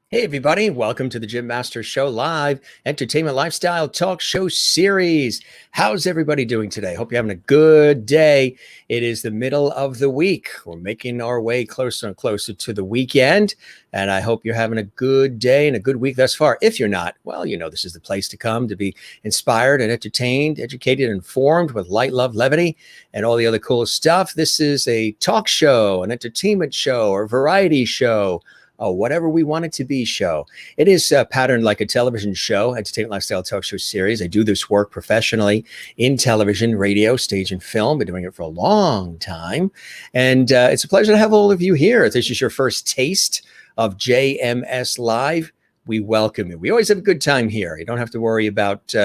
Hey, everybody. Welcome to the Jim Masters Show Live Entertainment Lifestyle Talk Show Series. How's everybody doing today? Hope you're having a good day. It is the middle of the week. We're making our way closer and closer to the weekend. And I hope you're having a good day and a good week thus far. If you're not, well, you know, this is the place to come to be inspired and entertained, educated, and informed with light, love, levity, and all the other cool stuff. This is a talk show, an entertainment show, or variety show. Whatever we want it to be show. It is patterned like a television show, entertainment lifestyle talk show series. I do this work professionally in television, radio, stage, and film. Been doing it for a long time. And it's a pleasure to have all of you here. If this is your first taste of JMS Live, we welcome you. We always have a good time here. You don't have to worry about,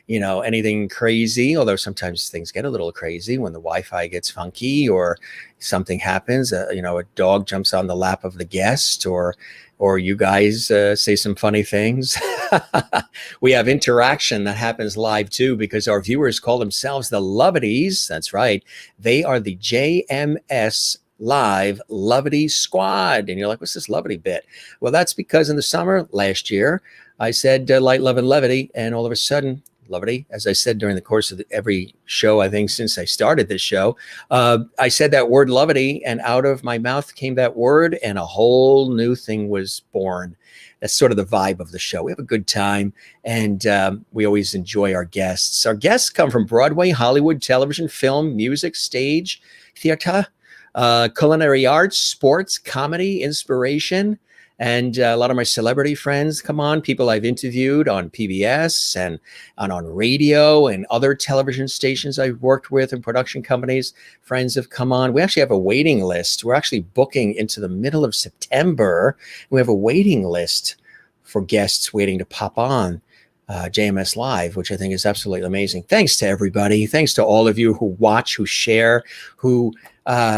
anything crazy, although sometimes things get a little crazy when the Wi-Fi gets funky or something happens. A dog jumps on the lap of the guest or you guys say some funny things. We have interaction that happens live too, because our viewers call themselves the Lovities. That's right. They are the JMS Live Levity Squad. And you're like, what's this levity bit? Well, that's because in the summer last year, I said light, love, and levity. And all of a sudden, levity, as I said during the course of every show, I think since I started this show, I said that word levity, and out of my mouth came that word, and a whole new thing was born. That's sort of the vibe of the show. We have a good time, and we always enjoy our guests. Our guests come from Broadway, Hollywood, television, film, music, stage, theater, culinary arts, sports, comedy, inspiration, and a lot of my celebrity friends come on, people I've interviewed on PBS and on radio and other television stations I've worked with and production companies. Friends have come on. We actually have a waiting list. We're actually booking into the middle of September. We have a waiting list for guests waiting to pop on JMS Live, which I think is absolutely amazing. Thanks to everybody. Thanks to all of you who watch, who share, who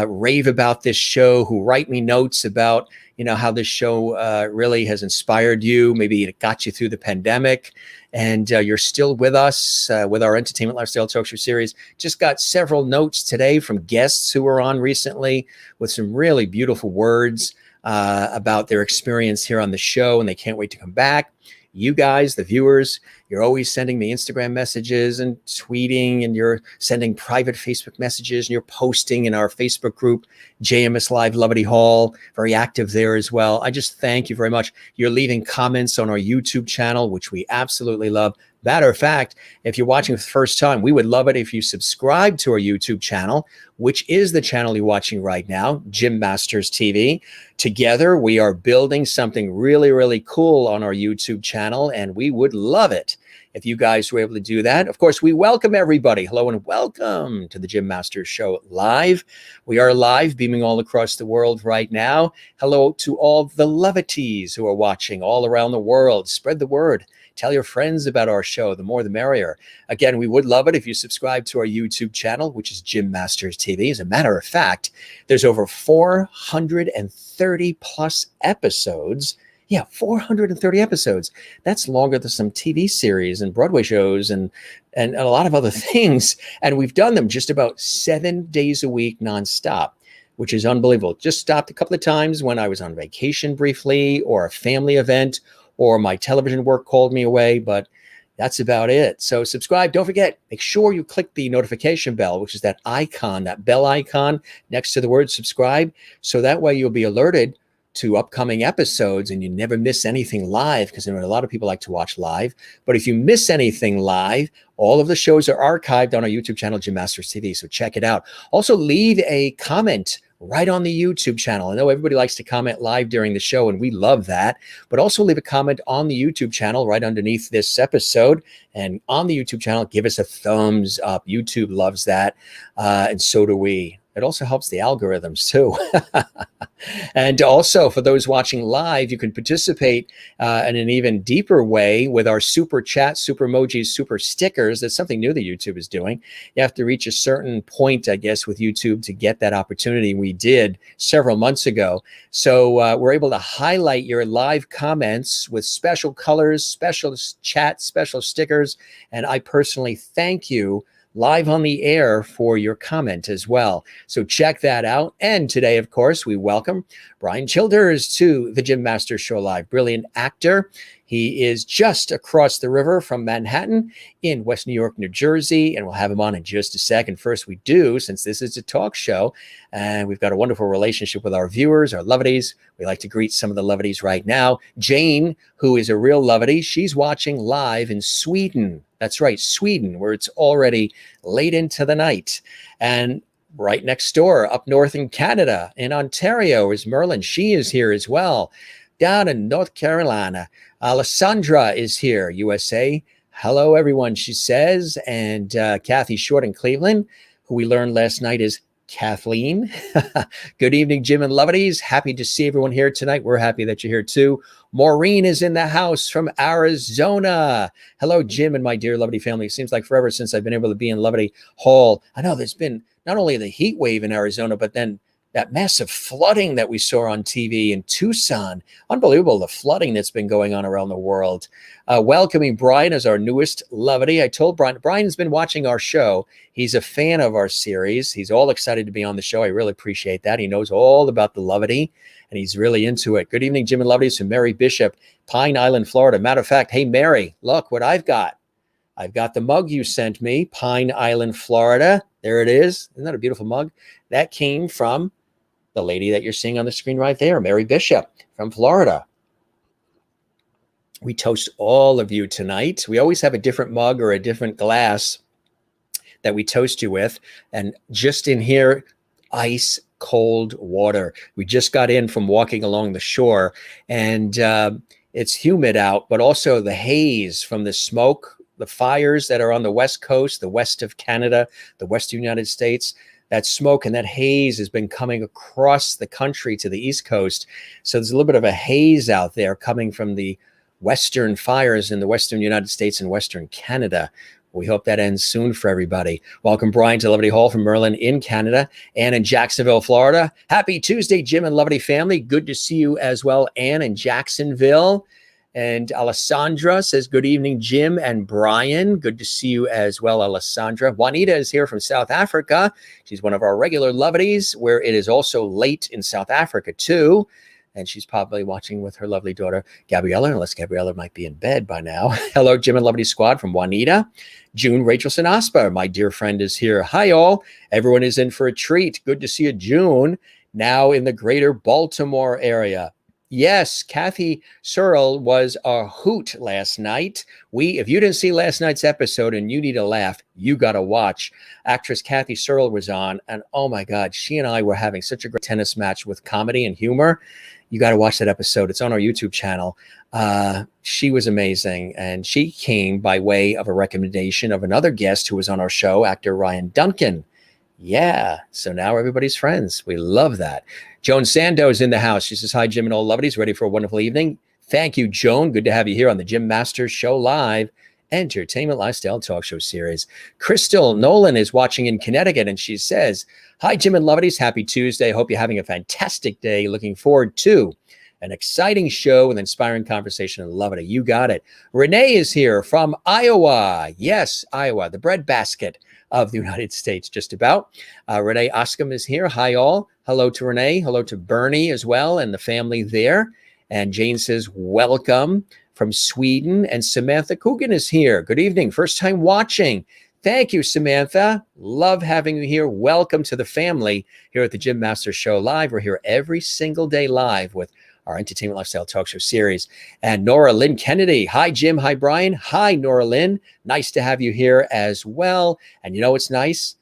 rave about this show, who write me notes about, how this show really has inspired you. Maybe it got you through the pandemic and you're still with us with our Entertainment Lifestyle Talk Show series. Just got several notes today from guests who were on recently with some really beautiful words about their experience here on the show, and they can't wait to come back. You guys, the viewers, you're always sending me Instagram messages and tweeting, and you're sending private Facebook messages, and you're posting in our Facebook group, JMS Live Levity Hall, very active there as well. I just thank you very much. You're leaving comments on our YouTube channel, which we absolutely love. Matter of fact, if you're watching for the first time, we would love it if you subscribe to our YouTube channel, which is the channel you're watching right now, Jim Masters TV. Together, we are building something really, really cool on our YouTube channel, and we would love it if you guys were able to do that. Of course, we welcome everybody. Hello and welcome to the Jim Masters Show Live. We are live, beaming all across the world right now. Hello to all the Levities who are watching all around the world. Spread the word. Tell your friends about our show. The more, the merrier. Again, we would love it if you subscribe to our YouTube channel, which is Jim Masters TV. As a matter of fact, there's over 430 plus episodes. Yeah, 430 episodes. That's longer than some TV series and Broadway shows and a lot of other things. And we've done them just about 7 days a week nonstop, which is unbelievable. Just stopped a couple of times when I was on vacation briefly, or a family event, or my television work called me away, but that's about it. So subscribe. Don't forget, make sure you click the notification bell, which is that icon, that bell icon next to the word subscribe. So that way you'll be alerted to upcoming episodes and you never miss anything live, because a lot of people like to watch live. But if you miss anything live, all of the shows are archived on our YouTube channel, Jim Masters TV. So check it out. Also, leave a comment right on the YouTube channel. I know everybody likes to comment live during the show, and we love that. But also leave a comment on the YouTube channel right underneath this episode. And on the YouTube channel, give us a thumbs up. YouTube loves that, and so do we. It also helps the algorithms too. And also, for those watching live, you can participate in an even deeper way with our super chat, super emojis, super stickers. That's something new that YouTube is doing. You have to reach a certain point, I guess, with YouTube to get that opportunity. We did several months ago. So we're able to highlight your live comments with special colors, special chat, special stickers. And I personally thank you live on the air for your comment as well. So check that out. And today, of course, we welcome Brian Childers to the Jim Masters Show Live. Brilliant actor. He is just across the river from Manhattan in West New York, New Jersey, and we'll have him on in just a second. First, we do, since this is a talk show, and we've got a wonderful relationship with our viewers, our lovedies. We like to greet some of the lovedies right now. Jane, who is a real lovedy, she's watching live in Sweden. That's right, Sweden, where it's already late into the night. And right next door, up north in Canada, in Ontario, is Merlin. She is here as well. Down in North Carolina, Alessandra is here, USA. Hello, everyone, she says. And Kathy Short in Cleveland, who we learned last night is Kathleen. Good evening, Jim and Lovedies. Happy to see everyone here tonight. We're happy that you're here too. Maureen is in the house from Arizona. Hello, Jim and my dear Lovedy family. It seems like forever since I've been able to be in Lovedy Hall. I know there's been not only the heat wave in Arizona, but then that massive flooding that we saw on TV in Tucson. Unbelievable, the flooding that's been going on around the world. Welcoming Brian as our newest Lovedy. I told Brian's been watching our show. He's a fan of our series. He's all excited to be on the show. I really appreciate that. He knows all about the Lovedy, and he's really into it. Good evening, Jim and Lovedies, from Mary Bishop, Pine Island, Florida. Matter of fact, hey, Mary, look what I've got. I've got the mug you sent me, Pine Island, Florida. There it is. Isn't that a beautiful mug? That came from the lady that you're seeing on the screen right there, Mary Bishop from Florida. We toast all of you tonight. We always have a different mug or a different glass that we toast you with. And just in here, ice cold water. We just got in from walking along the shore, and it's humid out, but also the haze from the smoke, the fires that are on the West Coast, the west of Canada, the western United States. That smoke and that haze has been coming across the country to the East Coast. So there's a little bit of a haze out there coming from the western fires in the western United States and western Canada. We hope that ends soon for everybody. Welcome, Brian, to Lovedy Hall from Merlin in Canada and in Jacksonville, Florida. Happy Tuesday, Jim and Lovedy family. Good to see you as well, Ann in Jacksonville. And Alessandra says, good evening, Jim and Brian. Good to see you as well, Alessandra. Juanita is here from South Africa. She's one of our regular Lovedies, where it is also late in South Africa, too. And she's probably watching with her lovely daughter, Gabriella, unless Gabriella might be in bed by now. Hello, Jim and Lovedy Squad from Juanita. June Rachelson Aspa, my dear friend, is here. Hi, all. Everyone is in for a treat. Good to see you, June, now in the greater Baltimore area. Yes, Kathy Searle was a hoot last night. If you didn't see last night's episode and you need a laugh, you got to watch. Actress Kathy Searle was on, and oh my God, she and I were having such a great tennis match with comedy and humor. You got to watch that episode. It's on our YouTube channel. She was amazing, and she came by way of a recommendation of another guest who was on our show, actor Ryan Duncan. Yeah, so now everybody's friends. We love that. Joan Sando's in the house. She says, hi, Jim and all Lovedies. Ready for a wonderful evening? Thank you, Joan. Good to have you here on the Jim Masters Show Live Entertainment Lifestyle Talk Show Series. Crystal Nolan is watching in Connecticut, and she says, hi, Jim and Lovedies. Happy Tuesday. Hope you're having a fantastic day. Looking forward to an exciting show with inspiring conversation and Lovedy. You got it. Renee is here from Iowa. Yes, Iowa, the breadbasket of the United States, just about. Renee Oscom is here. Hi, all. Hello to Renee. Hello to Bernie as well and the family there. And Jane says, welcome from Sweden. And Samantha Coogan is here. Good evening. First time watching. Thank you, Samantha. Love having you here. Welcome to the family here at the Jim Master Show Live. We're here every single day live with our entertainment lifestyle talk show series. And Nora Lynn Kennedy. Hi, Jim. Hi, Brian. Hi, Nora Lynn. Nice to have you here as well. And you know what's nice?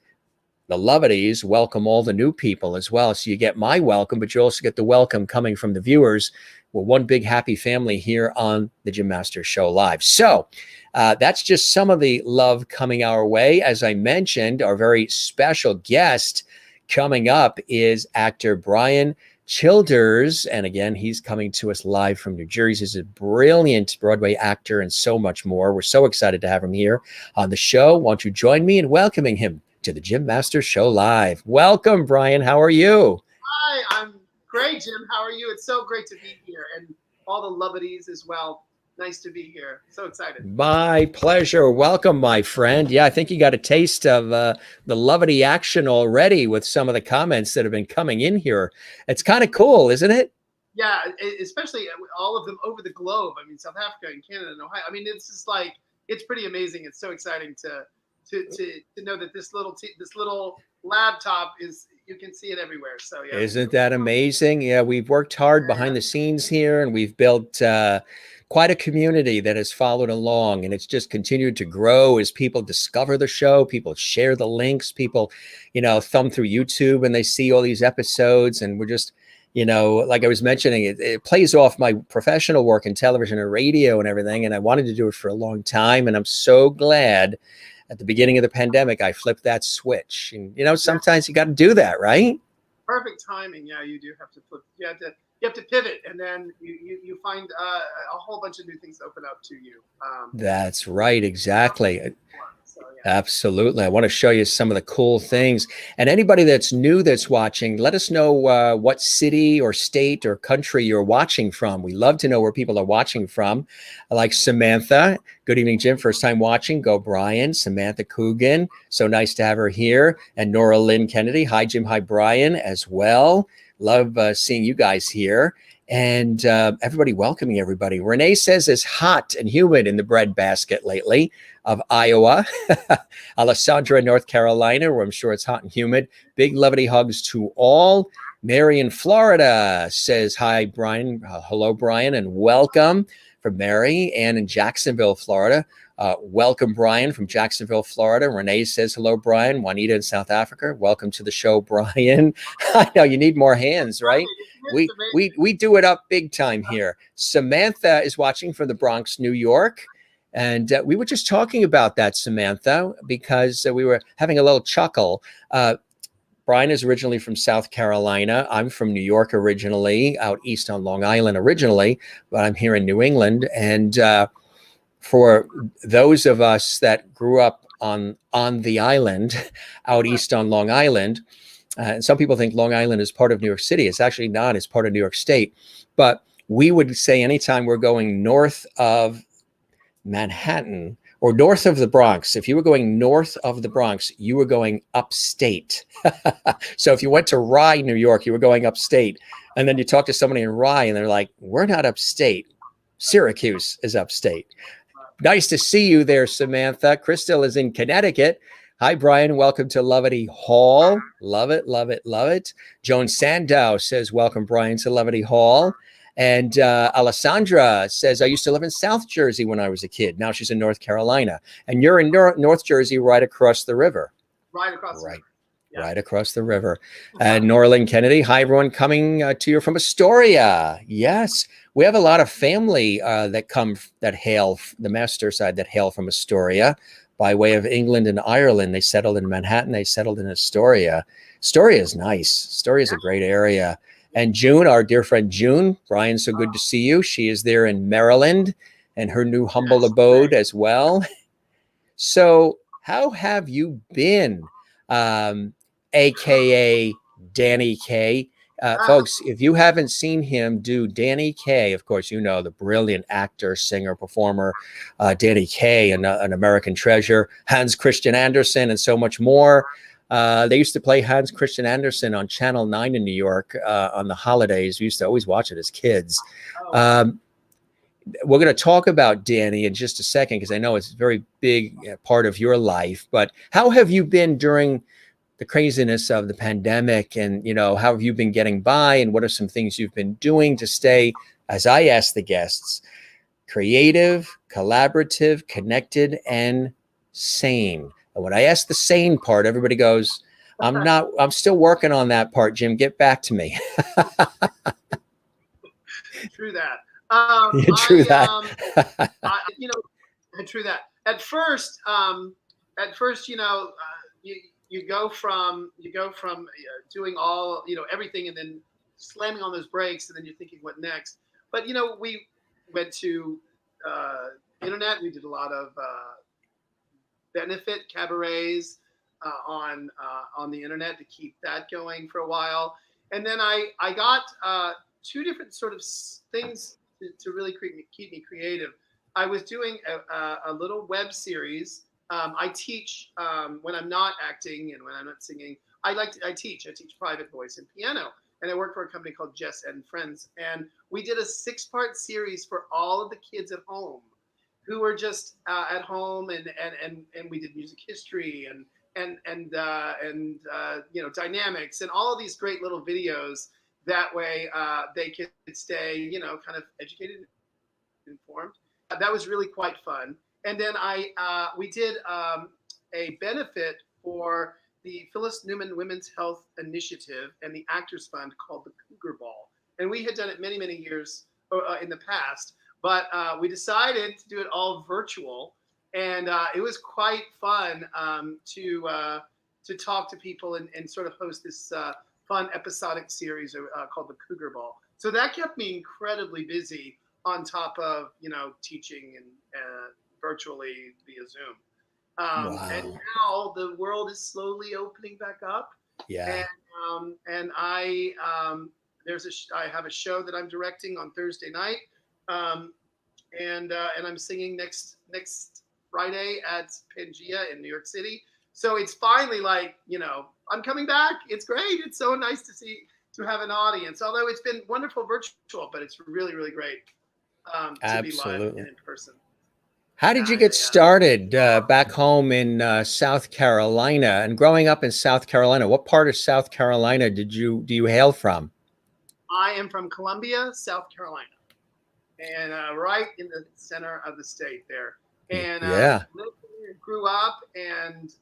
The Lovities welcome all the new people as well. So you get my welcome, but you also get the welcome coming from the viewers. We're one big happy family here on the Jim Master Show Live. So that's just some of the love coming our way. As I mentioned, our very special guest coming up is actor Brian Childers. And again, he's coming to us live from New Jersey. He's a brilliant Broadway actor and so much more. We're so excited to have him here on the show. Won't you join me in welcoming him to the Jim Master Show Live? Welcome, Brian. How are you? Hi, I'm great, Jim. How are you? It's so great to be here, and all the Lovities as well. Nice to be here. So excited. My pleasure. Welcome, my friend. Yeah, I think you got a taste of the Lovity action already with some of the comments that have been coming in here. It's kind of cool, isn't it? Yeah, especially all of them over the globe. I mean, South Africa and Canada and Ohio. I mean, it's just like, it's pretty amazing. It's so exciting to know that this little laptop is, you can see it everywhere. So yeah. Isn't that amazing? Yeah, we've worked hard behind the scenes here, and we've built quite a community that has followed along, and it's just continued to grow as people discover the show, people share the links, people, thumb through YouTube and they see all these episodes, and we're just, like I was mentioning, it plays off my professional work in television and radio and everything, and I wanted to do it for a long time, and I'm so glad at the beginning of the pandemic, I flipped that switch. And, sometimes you got to do that, right? Perfect timing. Yeah, you do have to flip. You have to pivot, and then you find a whole bunch of new things open up to you. That's right. Exactly. So, yeah. Absolutely. I want to show you some of the cool things. And anybody that's new that's watching, let us know what city or state or country you're watching from. We love to know where people are watching from. Like Samantha. Good evening, Jim. First time watching. Go, Brian. Samantha Coogan. So nice to have her here. And Nora Lynn Kennedy. Hi, Jim. Hi, Brian as well. Love seeing you guys here. And everybody welcoming everybody. Renee says it's hot and humid in the breadbasket lately of Iowa. Alessandra, North Carolina, where I'm sure it's hot and humid. Big lovely hugs to all. Mary in Florida says, hi, Brian. Hello, Brian, and welcome from Mary. Ann in Jacksonville, Florida. Welcome, Brian, from Jacksonville, Florida. Renee says, hello, Brian. Juanita in South Africa. Welcome to the show, Brian. I know you need more hands, right? We do it up big time here. Samantha is watching from the Bronx, New York. And we were just talking about that, Samantha, because we were having a little chuckle. Brian is originally from South Carolina. I'm from New York originally, out east on Long Island originally, but I'm here in New England. And for those of us that grew up on the island, out east on Long Island, and some people think Long Island is part of New York City. It's actually not. It's part of New York State. But we would say anytime we're going north of Manhattan or north of the Bronx, if you were going north of the Bronx, you were going upstate. So if you went to Rye, New York, you were going upstate. And then you talk to somebody in Rye and they're like, we're not upstate. Syracuse is upstate. Nice to see you there, Samantha. Crystal is in Connecticut. Hi, Brian. Welcome to Lovity Hall. Love it, love it, love it. Joan Sandow says, welcome, Brian, to Lovity Hall. And Alessandra says, I used to live in South Jersey when I was a kid. Now she's in North Carolina. And you're in North Jersey, right across the river. Right across the river. Yeah. Right across the river. And Norlin Kennedy, hi, everyone, coming to you from Astoria. Yes, we have a lot of family that hail, the master side, that hail from Astoria by way of England and Ireland. They settled in Manhattan. They settled in Astoria. Astoria is nice. Astoria is a great area. And June, our dear friend June, Brian, so good to see you. She is there in Maryland and her new humble abode as well. So how have you been, AKA Danny Kaye? Folks, if you haven't seen him do Danny Kaye, of course, the brilliant actor, singer, performer, Danny Kaye, an American treasure, Hans Christian Andersen, and so much more. They used to play Hans Christian Andersen on Channel 9 in New York on the holidays. We used to always watch it as kids. we're going to talk about Danny in just a second, because I know it's a very big part of your life. But how have you been during the craziness of the pandemic? And, how have you been getting by? And what are some things you've been doing to stay, as I ask the guests, creative, collaborative, connected, and sane? And when I ask the sane part, everybody goes, I'm still working on that part, Jim. Get back to me. True that. True that. True that. At first, you go from doing all, everything, and then slamming on those brakes, and then you're thinking, what next? But we went to internet. We did a lot of benefit cabarets on the internet to keep that going for a while, and then I got two different sort of things to really keep me creative. I was doing a little web series. I teach when I'm not acting and when I'm not singing. I teach private voice and piano, and I work for a company called Jess and Friends. And we did a 6-part series for all of the kids at home who were just at home, and we did music history and dynamics and all of these great little videos. That way they could stay, kind of educated, informed. That was really quite fun. And then we did a benefit for the Phyllis Newman Women's Health Initiative and the Actors Fund called the Cougar Ball. And we had done it many, many years in the past, but we decided to do it all virtual. And it was quite fun to talk to people and sort of host this fun episodic series called the Cougar Ball. So that kept me incredibly busy on top of, teaching and virtually via Zoom. Wow. And now the world is slowly opening back up. Yeah. And I have a show that I'm directing on Thursday night. And I'm singing next Friday at Pangea in New York City. So it's finally like, I'm coming back. It's great. It's so nice to have an audience. Although it's been wonderful virtual, but it's really, really great to be live and in person. How did you get started back home in South Carolina? And growing up in South Carolina, what part of South Carolina do you hail from? I am from Columbia, South Carolina, and right in the center of the state there. And lived here, grew up, and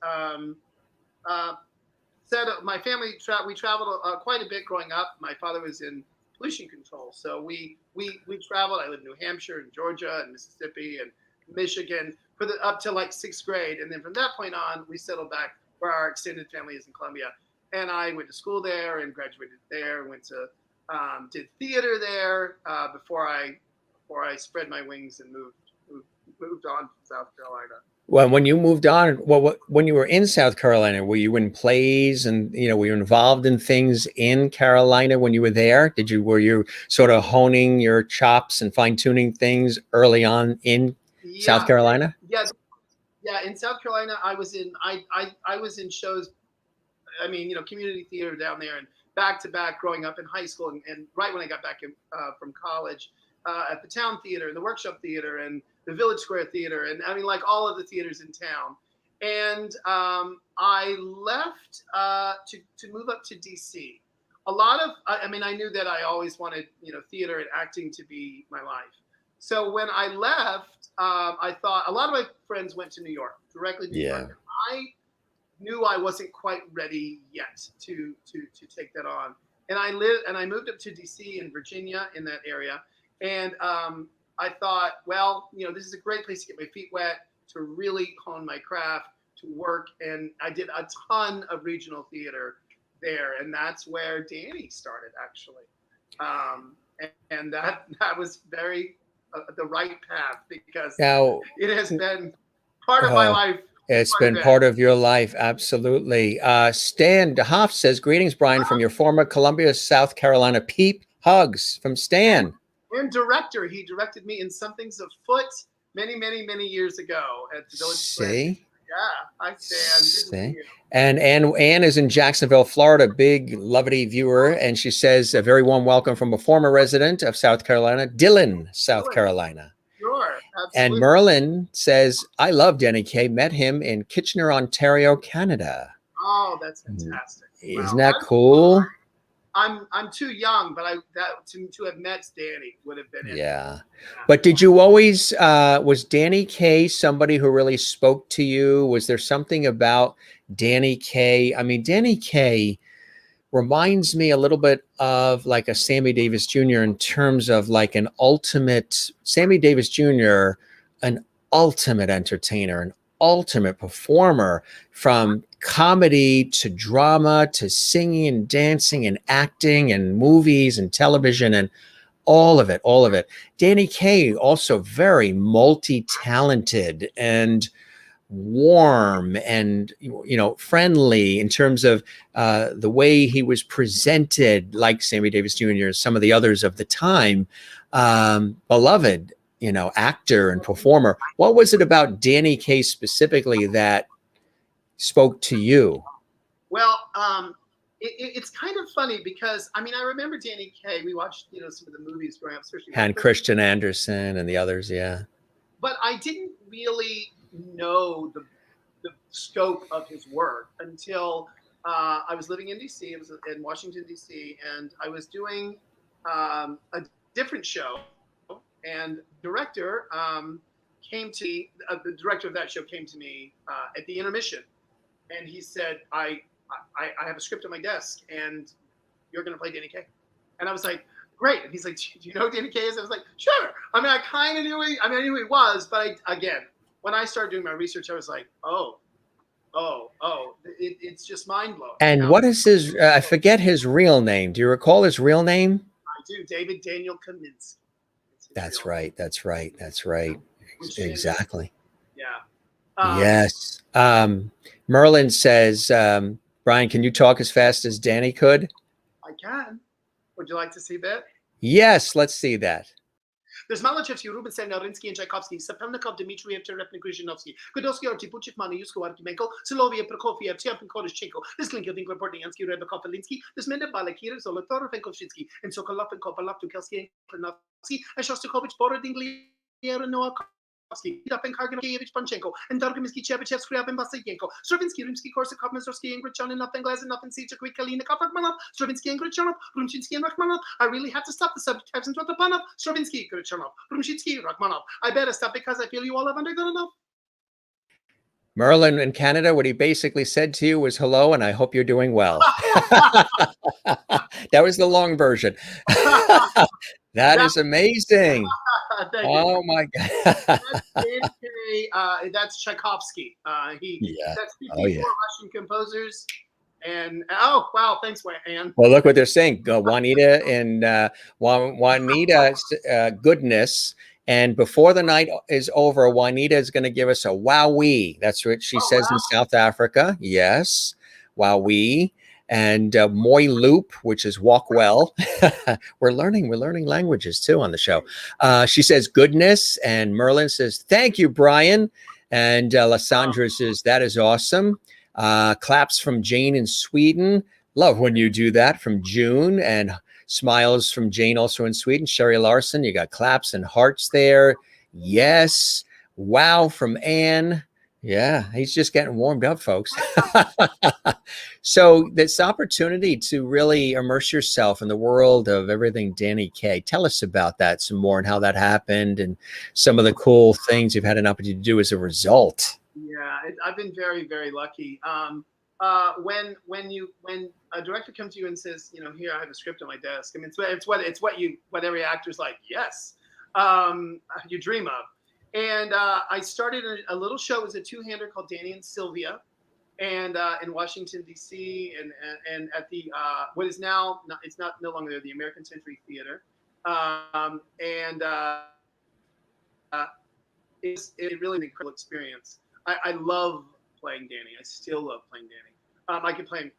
my family we traveled quite a bit growing up. My father was in pollution control, so we traveled. I lived in New Hampshire and Georgia and Mississippi and Michigan up to like 6th grade, and then from that point on, we settled back where our extended family is in Columbia. And I went to school there and graduated there. Went to did theater there before I spread my wings and moved on to South Carolina. Well, when you moved on, when you were in South Carolina, were you in plays and were you involved in things in Carolina when you were there? Were you sort of honing your chops and fine tuning things early on in South Carolina? Yeah. In South Carolina, I was in shows. I mean, community theater down there, and back to back growing up in high school, and right when I got back from college, at the Town Theater and the Workshop Theater and the Village Square Theater, and I mean, like all of the theaters in town. And I left to move up to D.C. I knew that I always wanted, theater and acting to be my life. So when I left, I thought a lot of my friends went to New York, directly to New York. I knew I wasn't quite ready yet to take that on. And I moved up to DC in Virginia, in that area. And I thought, well, this is a great place to get my feet wet, to really hone my craft, to work. And I did a ton of regional theater there. And that's where Danny started, actually. And that was very the right path, because it has been part of my life. It's been part of your life. Absolutely. Stan DeHoff says, greetings, Brian, from your former Columbia, South Carolina peep. Hugs from Stan. And director. He directed me in Something's Afoot many, many, many years ago at the Village Square. See? Yeah. Hi, Stan. And Ann is in Jacksonville, Florida, big Loverty viewer. And she says, a very warm welcome from a former resident of South Carolina, Dillon, South Carolina. And absolutely. Merlin says, I love Danny Kaye. Met him in Kitchener, Ontario, Canada. Oh, that's fantastic! Isn't Wow, that cool? I'm too young, but to have met Danny would have been it. Yeah. But did you always, was Danny Kaye somebody who really spoke to you? Was there something about Danny Kaye? I mean, Danny Kaye reminds me a little bit of like a Sammy Davis Jr. in terms of like an ultimate Sammy Davis Jr., an ultimate entertainer, an ultimate performer, from comedy to drama to singing and dancing and acting and movies and television and all of it, all of it. Danny Kaye also very multi-talented and warm and friendly in terms of the way he was presented, like Sammy Davis Jr. and some of the others of the time. Beloved, actor and performer. What was it about Danny Kaye specifically that spoke to you? Well, it's kind of funny because I remember Danny Kaye. We watched some of the movies growing up, especially And Christian Anderson and the others, yeah. But I didn't really know the scope of his work until I was living in D.C. It was in Washington D.C. and I was doing a different show, and director came to me. The director of that show came to me at the intermission, and he said, I have a script on my desk and you're going to play Danny Kaye. And I was like, great. And he's like, do you know who Danny Kaye is? I was like, sure. I kind of knew I knew who he was, but when I started doing my research, I was like, it's just mind blowing. And what is his, I forget his real name. Do you recall his real name? I do. David Daniel Kaminsky. That's right. Exactly. Yeah. Yes. Merlin says, Brian, can you talk as fast as Danny could? I can. Would you like to see that? Yes, let's see that. There's Malachevsky, Rubinstein, Arinsky, and Tchaikovsky, Sapelnikov, Dmitriev, Terepnik, Gruzhinovsky, Godowsky, Artipuchev, Manayusko, Arkimenko, Soloviev, Prokofiev, Tyapin, Korishchenko, there's Klinko, Dinkler, Portnyansky, Rebekov, Alinsky, there's Mendel, Balakir, Zolotor, Venkovshinsky, and Sokolov, and Kopalov, Tukelski, and Klinovsky, and Shostakovich, Borodingli, and Noah Dapen Karginovievich Panchenko, and Dargaminsky, Chebychev, Skriabin, Basayenko, Stravinsky, Rimsky, Korsakov, Mazorsky, and Grichan, and nothing Glass, and nothing Sijak, Kalinnikov, Rachmanov, Stravinsky, and Grichanov, Rumchinsky, and Rachmanov. I really have to stop the subject types and Trotopanov, Stravinsky, Grichanov, Rumchinsky, Rachmanov. I better stop because I feel you all have undergone enough. Merlin in Canada, what he basically said to you was hello, and I hope you're doing well. That was the long version. That is amazing. Oh my God. That's Tchaikovsky. That's 54 Russian composers. And oh wow, thanks, Anne. Well, look what they're saying. Juanita and Juanita's goodness. And before the night is over, Juanita is going to give us a wowee. That's what she says in South Africa. Yes, wowee. And moi loop, which is walk well. We're learning languages too on the show. She says goodness, and Merlin says thank you, Brian. And Lysandra says that is awesome. Claps from Jane in Sweden. Love when you do that, from June, and smiles from Jane also in Sweden. Sherry Larson, you got claps and hearts there. Yes. Wow from Anne. Yeah, he's just getting warmed up, folks. So this opportunity to really immerse yourself in the world of everything Danny Kaye. Tell us about that some more and how that happened and some of the cool things you've had an opportunity to do as a result. Yeah, I've been very, very lucky. When a director comes to you and says, here I have a script on my desk. I mean, it's what every actor's like. Yes, you dream of. And I started a little show. It was a two-hander called Danny and Sylvia, and in Washington D.C. and at the what is now it's not no longer there, the American Century Theater, it's really an incredible experience. I love playing Danny. I still love playing Danny. I could play him.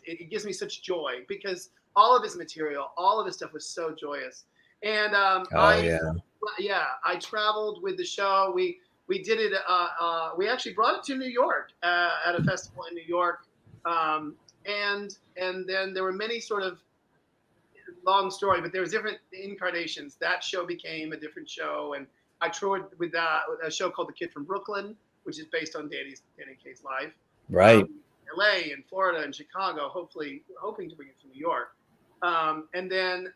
It gives me such joy because all of his material, all of his stuff was so joyous. And I traveled with the show. We did it. We actually brought it to New York at a festival in New York, and then there were many sort of long story, but there was different incarnations. That show became a different show, and I toured with a show called The Kid from Brooklyn, which is based on Danny Kaye's life. Right. LA and Florida and Chicago, hoping to bring it to New York. And then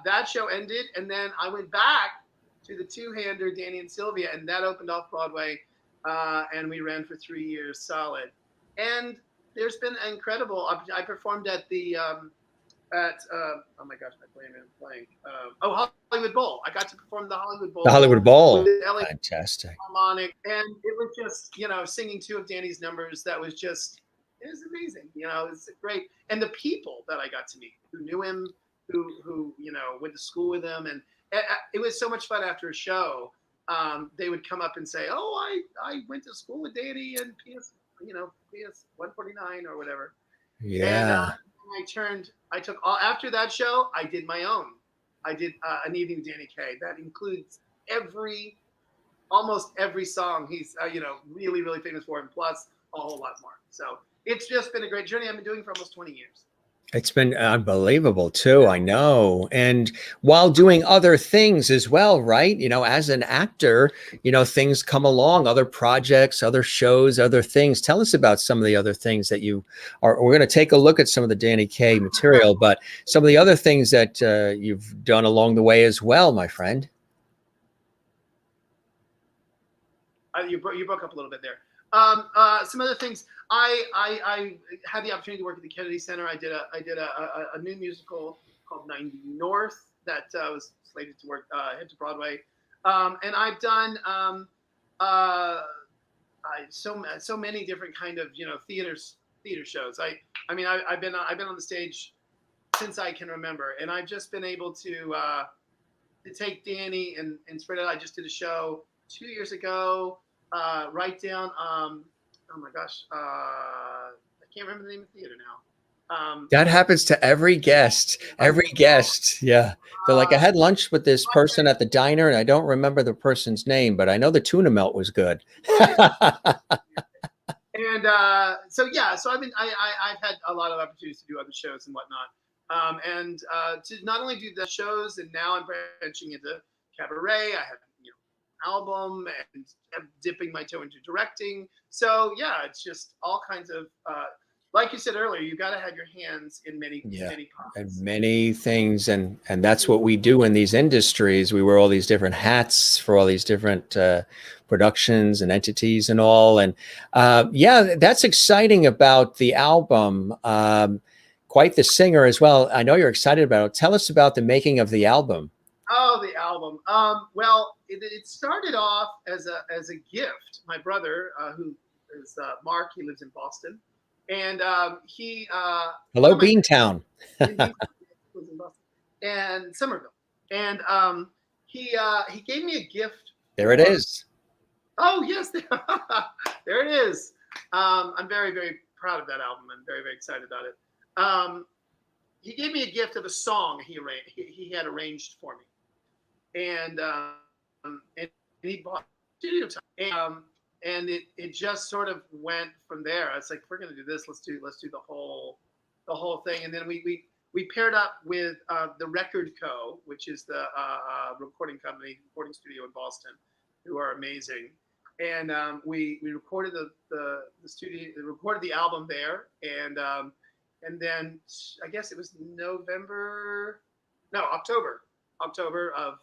that show ended, and then I went back to the two-hander Danny and Sylvia, and that opened off Broadway, and we ran for 3 years solid. And there's been incredible. I performed at the oh my gosh, I'm playing. Hollywood Bowl. I got to perform the Hollywood Bowl. The Hollywood Bowl. Fantastic. Harmonic, and it was just singing 2 of Danny's numbers. It was amazing. It's great. And the people that I got to meet who knew him, who went to school with him, and it was so much fun after a show. They would come up and say, "Oh, I went to school with Danny and PS 149 or whatever." Yeah. And I took all after that show. I did my own. I did an evening with Danny Kaye that includes almost every song he's really, really famous for, and plus a whole lot more. So it's just been a great journey I've been doing for almost 20 years. It's been unbelievable too, I know. And while doing other things as well, right? As an actor, things come along, other projects, other shows, other things. Tell us about some of the other things that you are. We're going to take a look at some of the Danny Kaye material, but some of the other things that you've done along the way as well, my friend. You broke up a little bit there. Some other things. I had the opportunity to work at the Kennedy Center. I did a new musical called 90 North that was slated to head to Broadway, and I've done so many different kind of theater shows. I've been on the stage since I can remember, and I've just been able to take Danny and spread it out. I just did a show 2 years ago. Right down. Oh my gosh, I can't remember the name of the theater now. That happens to every guest. Yeah. They're like, I had lunch with this person at the diner, and I don't remember the person's name, but I know the tuna melt was good. And so I've had a lot of opportunities to do other shows and whatnot, and to not only do the shows, and now I'm branching into cabaret. I have album and dipping my toe into directing. So yeah, it's just all kinds of like you said earlier, you got to have your hands in many pots. And many things, and that's what we do in these industries. We wear all these different hats for all these different productions and entities and all. And that's exciting about the album. Quite the singer as well. I know you're excited about it. Tell us about the making of the album. Oh, the album. Well, it started off as a gift. My brother, who is Mark, he lives in Boston, and he hello, Beantown. And Somerville, and he gave me a gift. There it is. Oh yes, there it is. I'm very, very proud of that album. I'm very, very excited about it. He gave me a gift of a song he had arranged for me. And he bought studio time, and it just sort of went from there. I was like, if we're gonna do this, let's do the whole thing. And then we paired up with the Record Co., which is the recording studio in Boston, who are amazing. And we recorded the studio, recorded the album there, and then I guess it was October of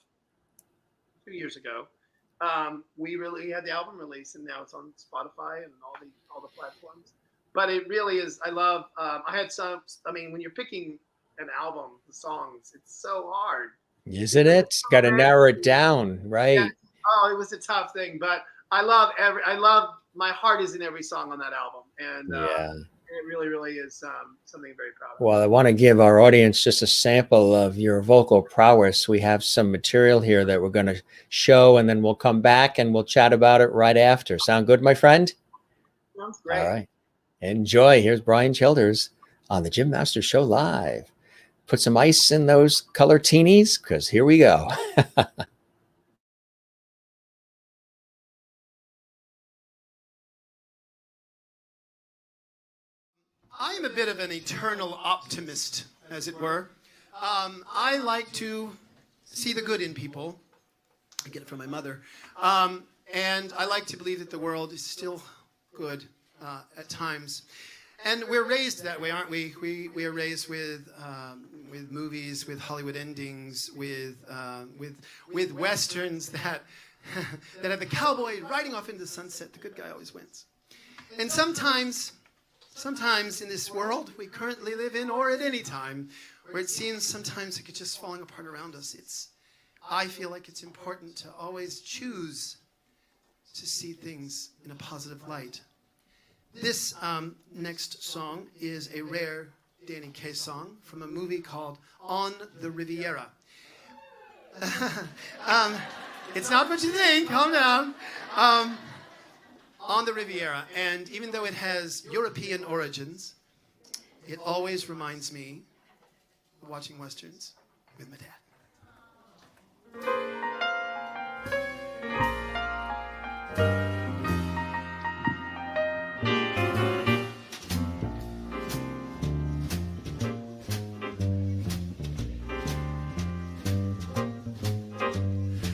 2 years ago, we really had the album release, and now it's on Spotify and all the platforms. But it really is. I love. I had some. I mean, when you're picking an album, the songs, it's so hard. Isn't it? Got to narrow it down, right? Yeah. Oh, it was a tough thing, but I love my heart is in every song on that album, and it really, really is something I'm very proud of. Well, I want to give our audience just a sample of your vocal prowess. We have some material here that we're going to show, and then we'll come back and we'll chat about it right after. Sound good, my friend? Sounds great. All right. Enjoy. Here's Brian Childers on the Jim Master Show Live. Put some ice in those color teenies, because here we go. I am a bit of an eternal optimist, as it were. I like to see the good in people, I get it from my mother. And I like to believe that the world is still good at times. And we're raised that way, aren't we? We are raised with movies, with Hollywood endings, with westerns that that have the cowboy riding off into the sunset. The good guy always wins. And sometimes in this world we currently live in, or at any time, where it seems sometimes like it's just falling apart around us, I feel like it's important to always choose to see things in a positive light. This next song is a rare Danny Kaye song from a movie called On the Riviera. It's not what you think, calm down. On the Riviera, and even though it has European origins, it always reminds me of watching westerns with my dad.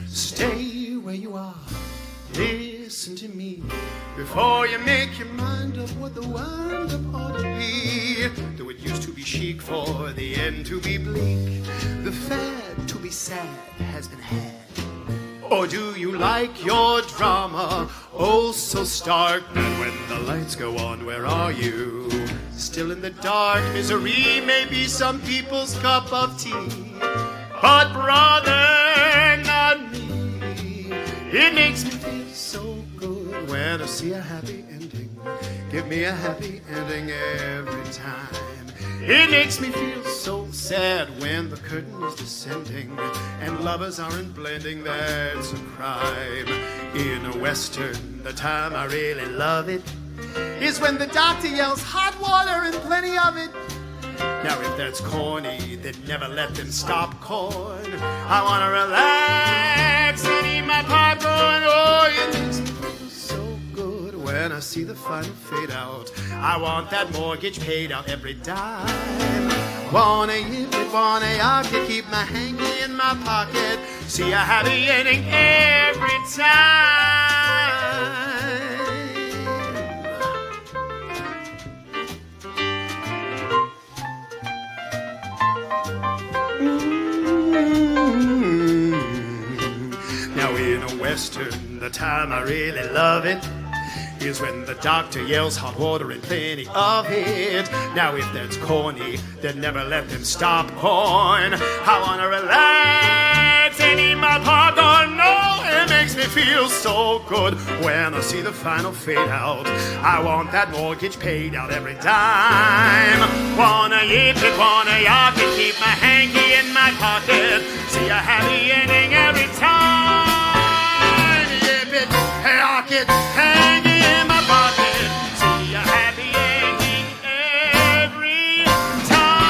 Stay where you are, listen to me, before you make your mind up what the wind up ought to be. Though it used to be chic for the end to be bleak, the fad to be sad has been had. Or do you like your drama oh so stark that when the lights go on, where are you? Still in the dark, misery may be some people's cup of tea, but brother, not me. It makes me feel so good when I see a happy ending. Give me a happy ending every time. It makes me feel so sad when the curtain is descending and lovers aren't blending. That's a crime. In a western, the time I really love it is when the doctor yells hot water and plenty of it. Now if that's corny, then never let them stop corn. I wanna relax and eat my popcorn. Oh, it makes me feel so good when I see the final fade out. I want that mortgage paid out every dime. Wanna yip it, wanna yak it, keep my hanky in my pocket. See a happy ending every time. Now in a western, the time I really love it is when the doctor yells hot water and plenty of it. Now if that's corny, then never let them stop corn. I wanna relax and eat my popcorn. No, it makes me feel so good when I see the final fade out. I want that mortgage paid out every time. Wanna yip it, wanna yak it, keep my hanky in my pocket. See a happy ending every time. Yip it, yak it, hanky in my pocket. See a happy ending every time.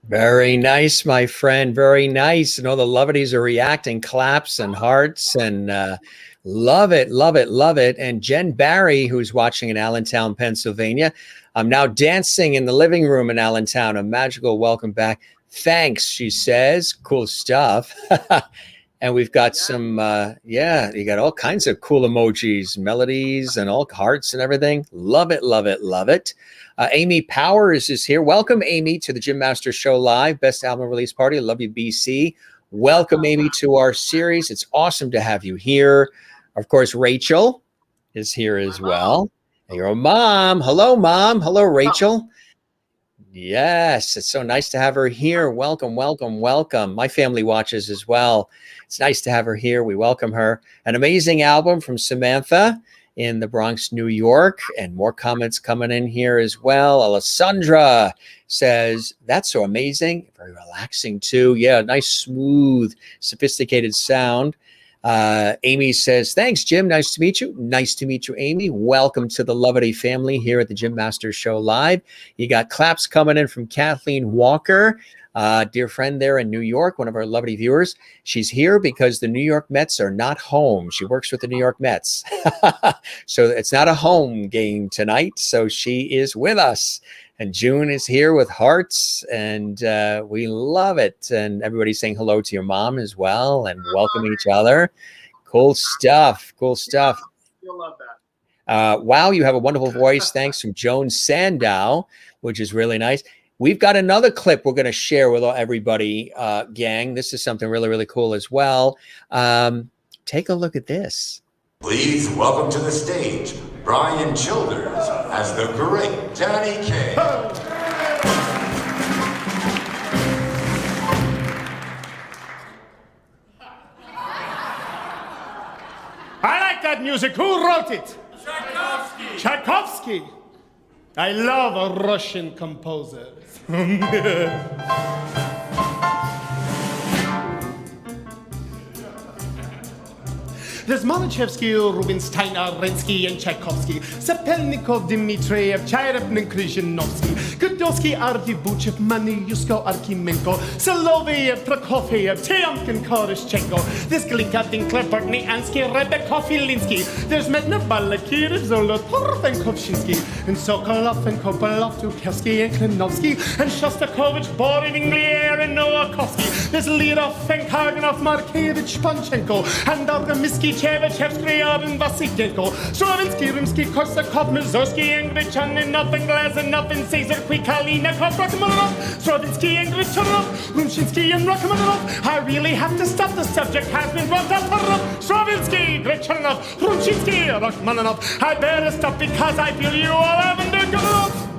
Very nice, my friend. Very nice. And all the lovelies are reacting, claps and hearts, and love it, love it, love it. And Jen Barry, who's watching in Allentown, Pennsylvania, I'm now dancing in the living room in Allentown. A magical welcome back. Thanks, she says. Cool stuff. And we've got some, you got all kinds of cool emojis, melodies, and all hearts and everything. Love it, love it, love it. Amy Powers is here. Welcome, Amy, to the Jim Master Show Live, Best Album Release Party. I love you, BC. Welcome, Amy, to our series. It's awesome to have you here. Of course, Rachel is here as well. And your mom. Hello, Mom. Hello, Rachel. Yes, it's so nice to have her here. Welcome, welcome, welcome. My family watches as well. It's nice to have her here. We welcome her. An amazing album from Samantha in the Bronx, New York, and more comments coming in here as well. Alessandra says, that's so amazing. Very relaxing too. Yeah, nice, smooth, sophisticated sound. Amy says, thanks, Jim. Nice to meet you. Nice to meet you, Amy. Welcome to the Lovity family here at the Jim Masters Show Live. You got claps coming in from Kathleen Walker, dear friend there in New York, one of our Lovity viewers. She's here because the New York Mets are not home. She works with the New York Mets. So it's not a home game tonight. So she is with us. And June is here with hearts, and we love it. And everybody's saying hello to your mom as well and welcome each other. Cool stuff. Cool stuff. You'll love that. Wow, you have a wonderful voice. Thanks from Joan Sandow, which is really nice. We've got another clip we're going to share with everybody, gang. This is something really, really cool as well. Take a look at this. Please welcome to the stage Brian Childers as the great Danny Kaye. I like that music. Who wrote it? Tchaikovsky. Tchaikovsky. I love Russian composers. There's Molochevsky, Rubinstein, Arensky, and Tchaikovsky, Sapelnikov, Dmitriev, Chayrev, Kryzhinovsky, Godowsky, Artibuchev, Maniusko, Arkimenko, Soloviev, Prokofiev, Tiomkin, Korishchenko. There's Glinka, Dinkler, Bartniansky, Rebekov, Ilinsky. There's Medner, Balakirev, Zolotorov, and Kovshinsky, and Sokolov, and Kopolov, Tukevsky, and Klinovsky, and Shostakovich, Borin, Inglier, and Nowakovsky. There's Lirov, and Karganov, Markevich, Panchenko, and Algamisky, Chevchevsky, and Vasitenko, Stravinsky, Rimsky, Korsakov, Mussorgsky, and Grichaninov, and Glazunov, and Caesar, Kvikalinakov, Rachmaninoff, Stravinsky, and Grichanov, Rumshinsky, and Rachmaninoff. I really have to stop. The subject has been brought up. Stravinsky, Grichanov, Rumshinsky, Rachmaninoff. I better stop because I feel you all haven't done good enough.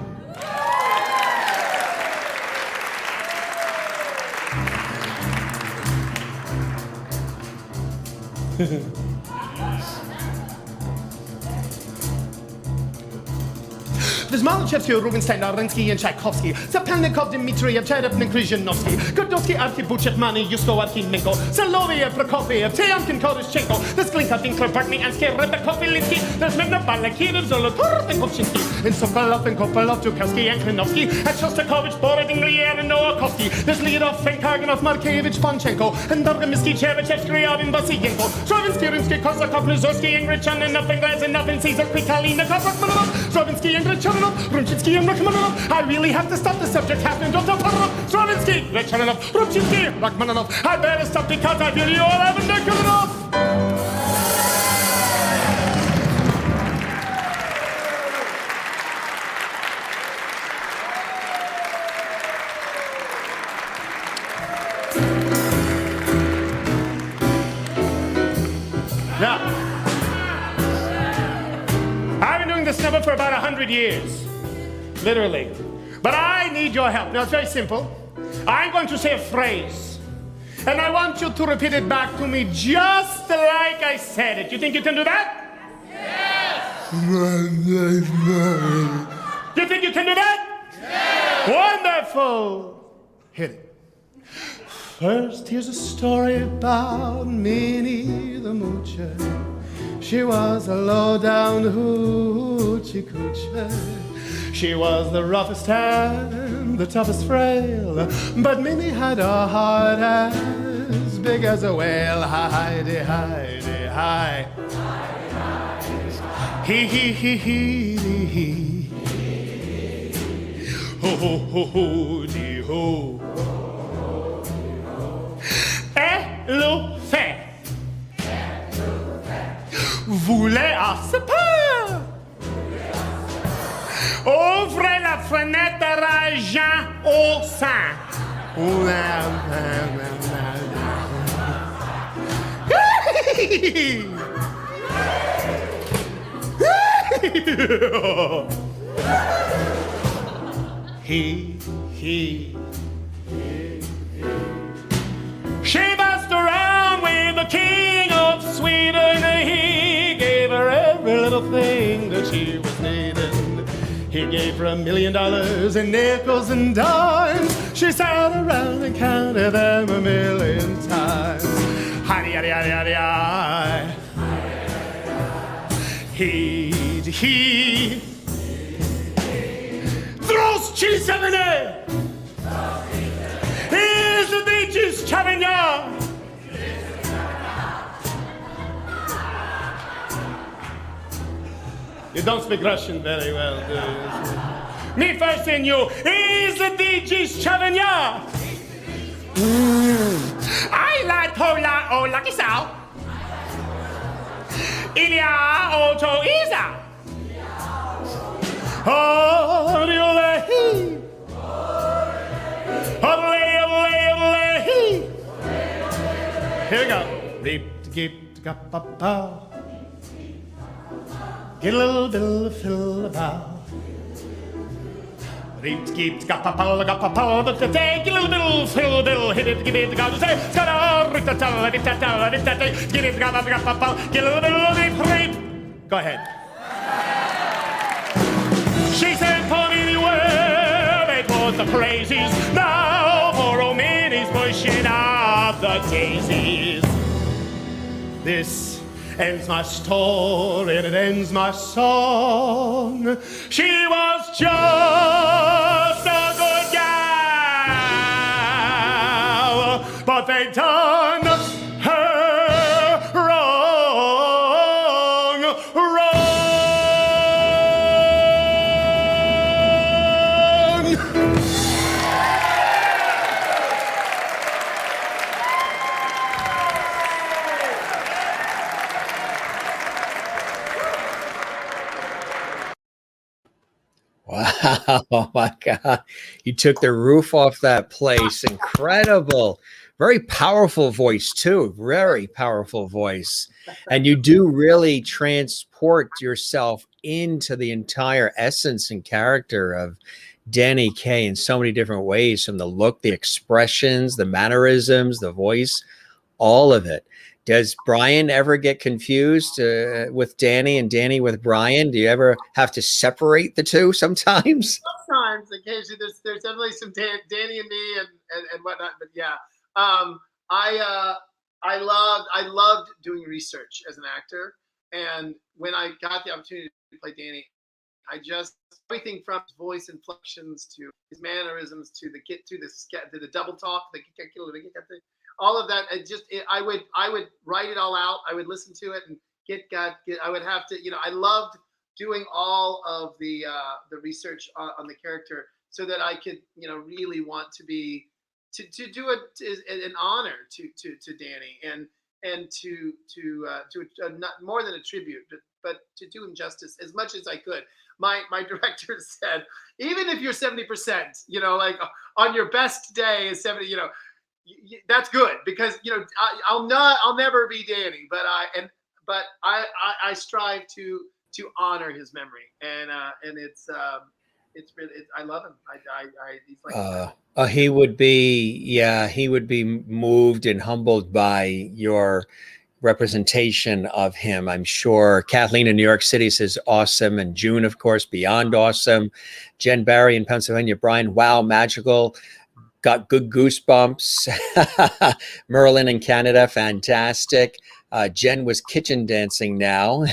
There's Molochevsky, Rubinstein, Arensky, and Tchaikovsky, Sapelnikov, Dmitriev, Chayrev, and Kryzhinovsky, Godowsky, Artibuchev, Maniusko, Arkimenko, Soloviev, Prokofiev, Tiomkin, Korishchenko. There's Glinka, Dinkler, Bartniansky, Rebekov, Ilinsky. There's Medner, Balakirev, Zolotorov, and Kovshinsky, and Sokolov, and Kopolov, Tukevsky, and Klinovsky, and Shostakovich, Borin, Inglier, and Nowakovsky. There's Lirov, and Karganov, Markevich, Panchenko, and Dorgamisky, Chevchevsky, and Vasitenko, Stravinsky, Rimsky, Korsakov, Mussorgsky, and Grichaninov, and Glazunov, and Caesar, Kvikalinakov, Rachmaninoff, Stravinsky, and Grichanov, Rumshinsky, and Rachmaninoff. I really have to stop. The subject has been dropped up. Stravinsky, Grichanov, Rumshinsky, Rachmaninoff. I better stop because I feel you all haven't done good enough. Now, I've been doing this number for about 100 years, literally. But I need your help. Now, it's very simple. I'm going to say a phrase, and I want you to repeat it back to me just like I said it. You think you can do that? Yes! You think you can do that? Yes! Wonderful! Hit it. First, here's a story about Minnie the Moocher. She was a low-down hoochie coocher. She was the roughest and the toughest frail, but Minnie had a heart as big as a whale. Hi-de, hi-de, hi. He. Ho, ho, ho, ho, dee, ho. Le fait voulait à ce pas. Ouvrez la fenêtre à Jean au sein. He. She bounced around with the king of Sweden. He gave her every little thing that she was needing. He gave her $1 million in nickels and dimes. She sat around and counted them 1,000,000 times. He throws chili sevene. Here's the beaches, Chavignon. You don't speak Russian very well, do you? Me first in you. Here's the beaches, Chavignon. I like Pola o Lucky Sao. Ilia o to Isa. Oriole. Here we go. Reap to keep to cup up pow. Get a little bit of fill about. Reap to keep to cup up pow, but to take a little bit of fill, bill, hit it, give it the God, say, get it, get a little bit of reap. Go ahead. She said, "Put anywhere, it was the praises. Now for old Minnie's pushing out the daisies." This ends my story and it ends my song. She was just a good gal, but they done her wrong, wrong. Wow. Oh my God. You took the roof off that place. Incredible. Very powerful voice, too. Very powerful voice. And you do really transport yourself into the entire essence and character of Danny Kaye in so many different ways, from the look, the expressions, the mannerisms, the voice, all of it. Does Brian ever get confused with Danny and Danny with Brian? Do you ever have to separate the two sometimes? Sometimes, occasionally, there's definitely some Danny and me and whatnot. But yeah, I loved doing research as an actor, and when I got the opportunity to play Danny, I just everything from his voice inflections to his mannerisms to the double talk, all of that. I would write it all out. I would listen to it and I would have to, I loved doing all of the research on the character so that I could, really want to do it an honor to Danny and to not more than a tribute, but to do him justice as much as I could. My director said, even if you're 70%, like on your best day is 70, that's good, because I'll never be Danny, but I strive to honor his memory, and it's really I love him. He's like he would be moved and humbled by your representation of him, I'm sure. Kathleen in New York City says awesome, and June, of course, beyond awesome. Jen Barry in Pennsylvania, Brian, wow, magical. Got good goosebumps. Merlin in Canada, fantastic. Jen was kitchen dancing now.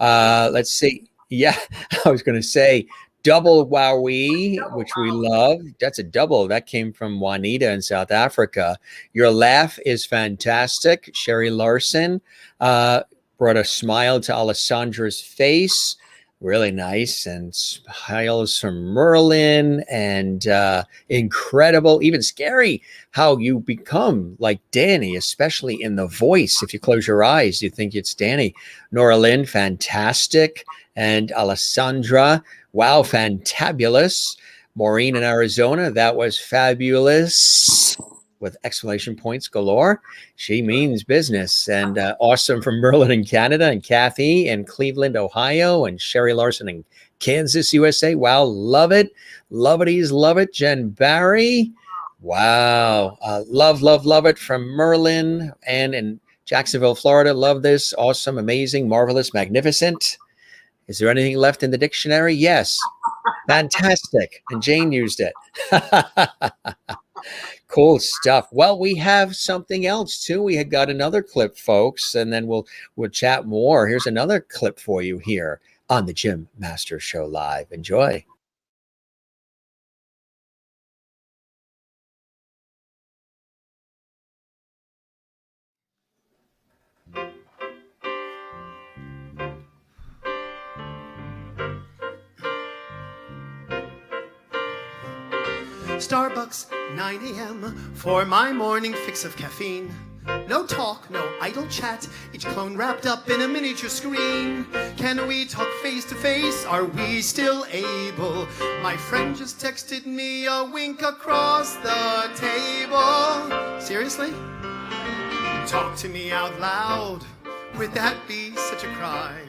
Let's see. Yeah, I was going to say double wowee, which we love. That's a double. That came from Juanita in South Africa. Your laugh is fantastic. Sherry Larson brought a smile to Alessandra's face. Really nice. And smiles from Merlin, and incredible, even scary how you become like Danny, especially in the voice. If you close your eyes, you think it's Danny. Nora Lynn, fantastic. And Alessandra, wow, fantabulous. Maureen in Arizona, that was fabulous, with exclamation points galore. She means business. And awesome from Merlin in Canada, and Kathy in Cleveland, Ohio, and Sherry Larson in Kansas, USA. Wow, love it. Lovities, love it. Jen Barry, wow. Love it from Merlin. And in Jacksonville, Florida, love this. Awesome, amazing, marvelous, magnificent. Is there anything left in the dictionary? Yes. Fantastic. And Jane used it. Cool stuff. Well, we have something else too. We had got another clip, folks, and then we'll chat more. Here's another clip for you here on the Jim Master Show Live. Enjoy. Starbucks, 9 a.m. for my morning fix of caffeine. No talk, no idle chat, each clone wrapped up in a miniature screen. Can we talk face to face? Are we still able? My friend just texted me a wink across the table. Seriously? Talk to me out loud. Would that be such a crime?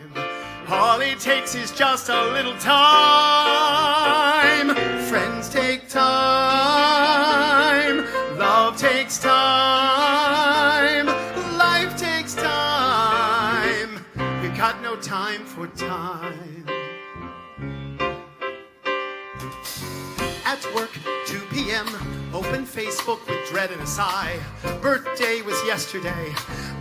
All it takes is just a little time. Friends take time. Love takes time. Life takes time. We got no time for time. At work, 2 p.m. Open Facebook with dread and a sigh. Birthday was yesterday.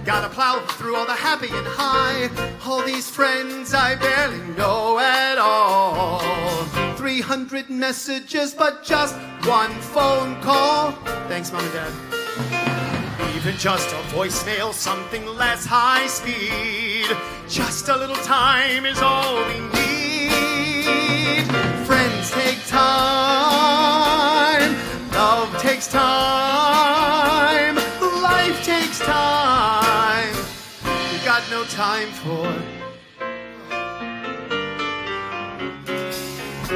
Gotta plow through all the happy and high. All these friends I barely know at all. 300 messages, but just one phone call. Thanks, Mom and Dad. Even just a voicemail, something less high speed. Just a little time is all we need. Friends take time. Love takes time. Life takes time. We got no time for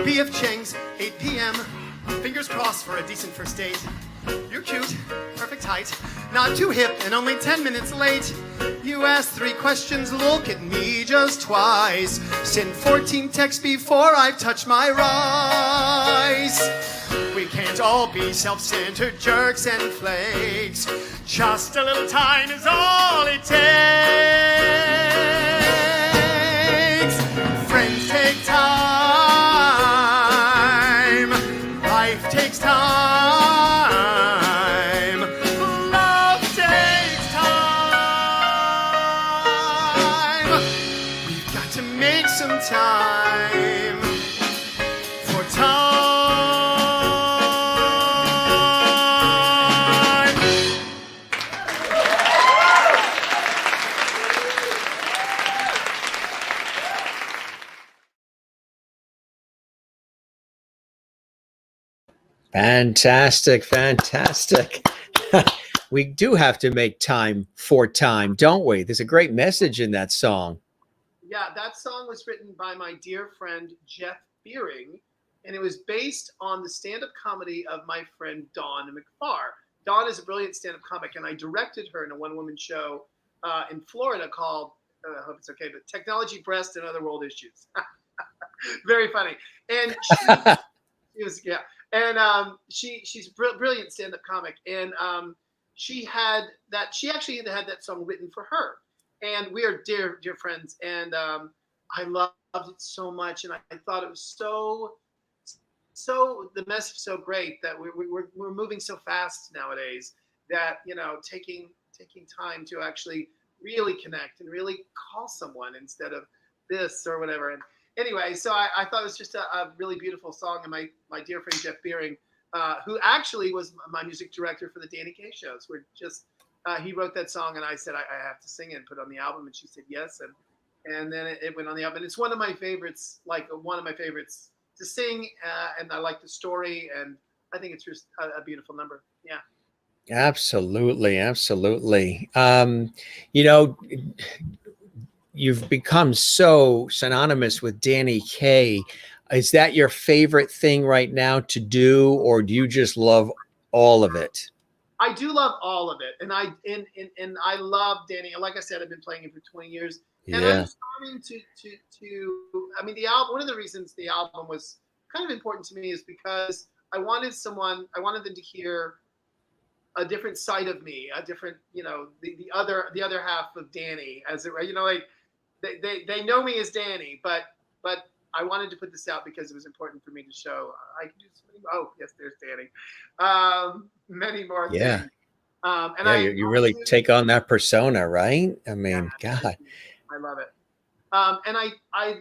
B.F. Chang's 8 p.m. Fingers crossed for a decent first date. You're cute, perfect height, not too hip and only 10 minutes late. You asked 3 questions, look at me just twice. Send 14 texts before I've touched my rice. We can't all be self-centered jerks and flakes. Just a little time is all it takes. Friends take time. Life takes time. Love takes time. We've got to make some time for time. Fantastic, fantastic. We do have to make time for time, don't we? There's a great message in that song. Yeah, that song was written by my dear friend Jeff Beering, and it was based on the stand-up comedy of my friend Dawn McFarr. Dawn is a brilliant stand-up comic, and I directed her in a one-woman show in Florida called, I hope it's okay, but Technology, Breast, and Other World Issues. Very funny. And she was, yeah. And she's a brilliant stand-up comic, and she actually had that song written for her, and we are dear friends, and I loved it so much, and I thought it was so the message so great that we're moving so fast nowadays that, you know, taking time to actually really connect and really call someone instead of this or whatever. And anyway, so I thought it was just a really beautiful song. And my dear friend Jeff Beering, who actually was my music director for the Danny Kaye shows, he wrote that song, and I said I have to sing it and put it on the album, and she said yes, and then it went on the album. And it's one of my favorites, to sing, and I like the story, and I think it's just a beautiful number. Yeah. Absolutely, absolutely. You know, you've become so synonymous with Danny Kaye. Is that your favorite thing right now to do, or do you just love all of it? I do love all of it, and I love Danny. Like I said, I've been playing him for 20 years, and Yeah. I'm starting to. I mean, the album. One of the reasons the album was kind of important to me is because I wanted them to hear a different side of me, a different, you know, the other half of Danny, as it, you know, like they know me as Danny, but I wanted to put this out because it was important for me to show I can do so many. Oh, yes, there's Danny. Many more Yeah. things. And Yeah, you really take on that persona, right? I mean, God. I love it. And I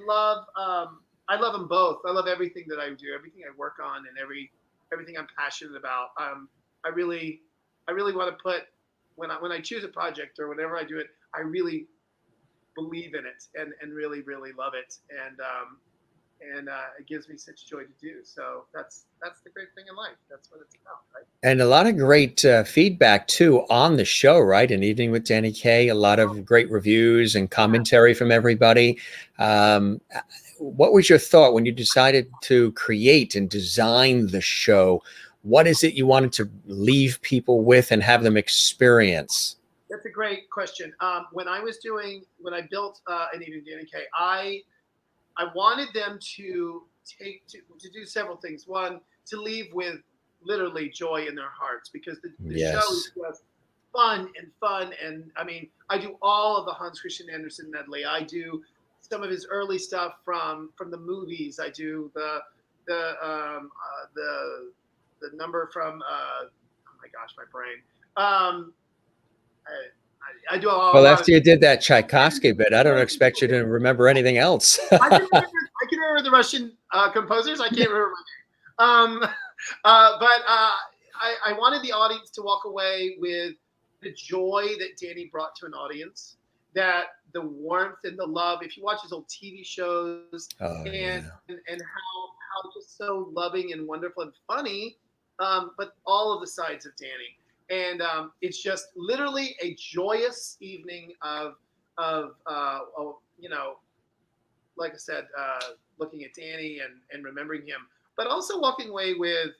love them both. I love everything that I do, everything I work on, and everything I'm passionate about. I really want to put when I choose a project or whenever I do it, I really believe in it and really love it. And it gives me such joy to do. So that's the great thing in life. That's what it's about, right? And a lot of great feedback too on the show, right? An Evening with Danny Kaye, a lot of great reviews and commentary from everybody. What was your thought when you decided to create and design the show? What is it you wanted to leave people with and have them experience? That's a great question. When I built An Evening with Danny Kaye, I wanted them to do several things. One, to leave with literally joy in their hearts, because the show is just fun. And I mean, I do all of the Hans Christian Andersen medley. I do some of his early stuff from the movies. I do the number from oh my gosh, my brain. I do all. Well, after you did that Tchaikovsky bit, I don't expect you to remember anything else. I can remember the Russian composers. I can't remember my name. But I wanted the audience to walk away with the joy that Danny brought to an audience, that the warmth and the love. If you watch his old TV shows and how just so loving and wonderful and funny, but all of the sides of Danny. And it's just literally a joyous evening of like I said, looking at Danny and remembering him, but also walking away with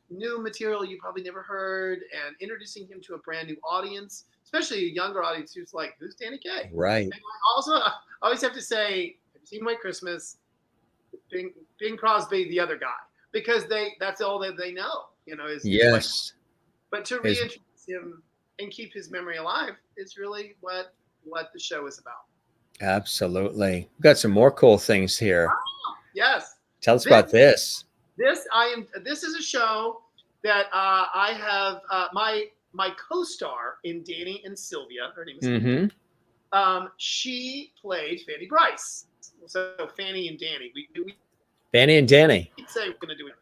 new material you probably never heard, and introducing him to a brand new audience, especially a younger audience who's like, who's Danny Kaye? Right. And I always have to say, have you seen White Christmas? Bing Crosby, the other guy, because that's all that they know, is yes. But to reintroduce him and keep his memory alive is really what the show is about. Absolutely. We've got some more cool things here. Yes. Tell us about this. This is a show that I have my co-star in Danny and Sylvia. Her name is Mm-hmm. She played Fanny Bryce. So Fanny and Danny. We Fanny and Danny. say we're gonna do it.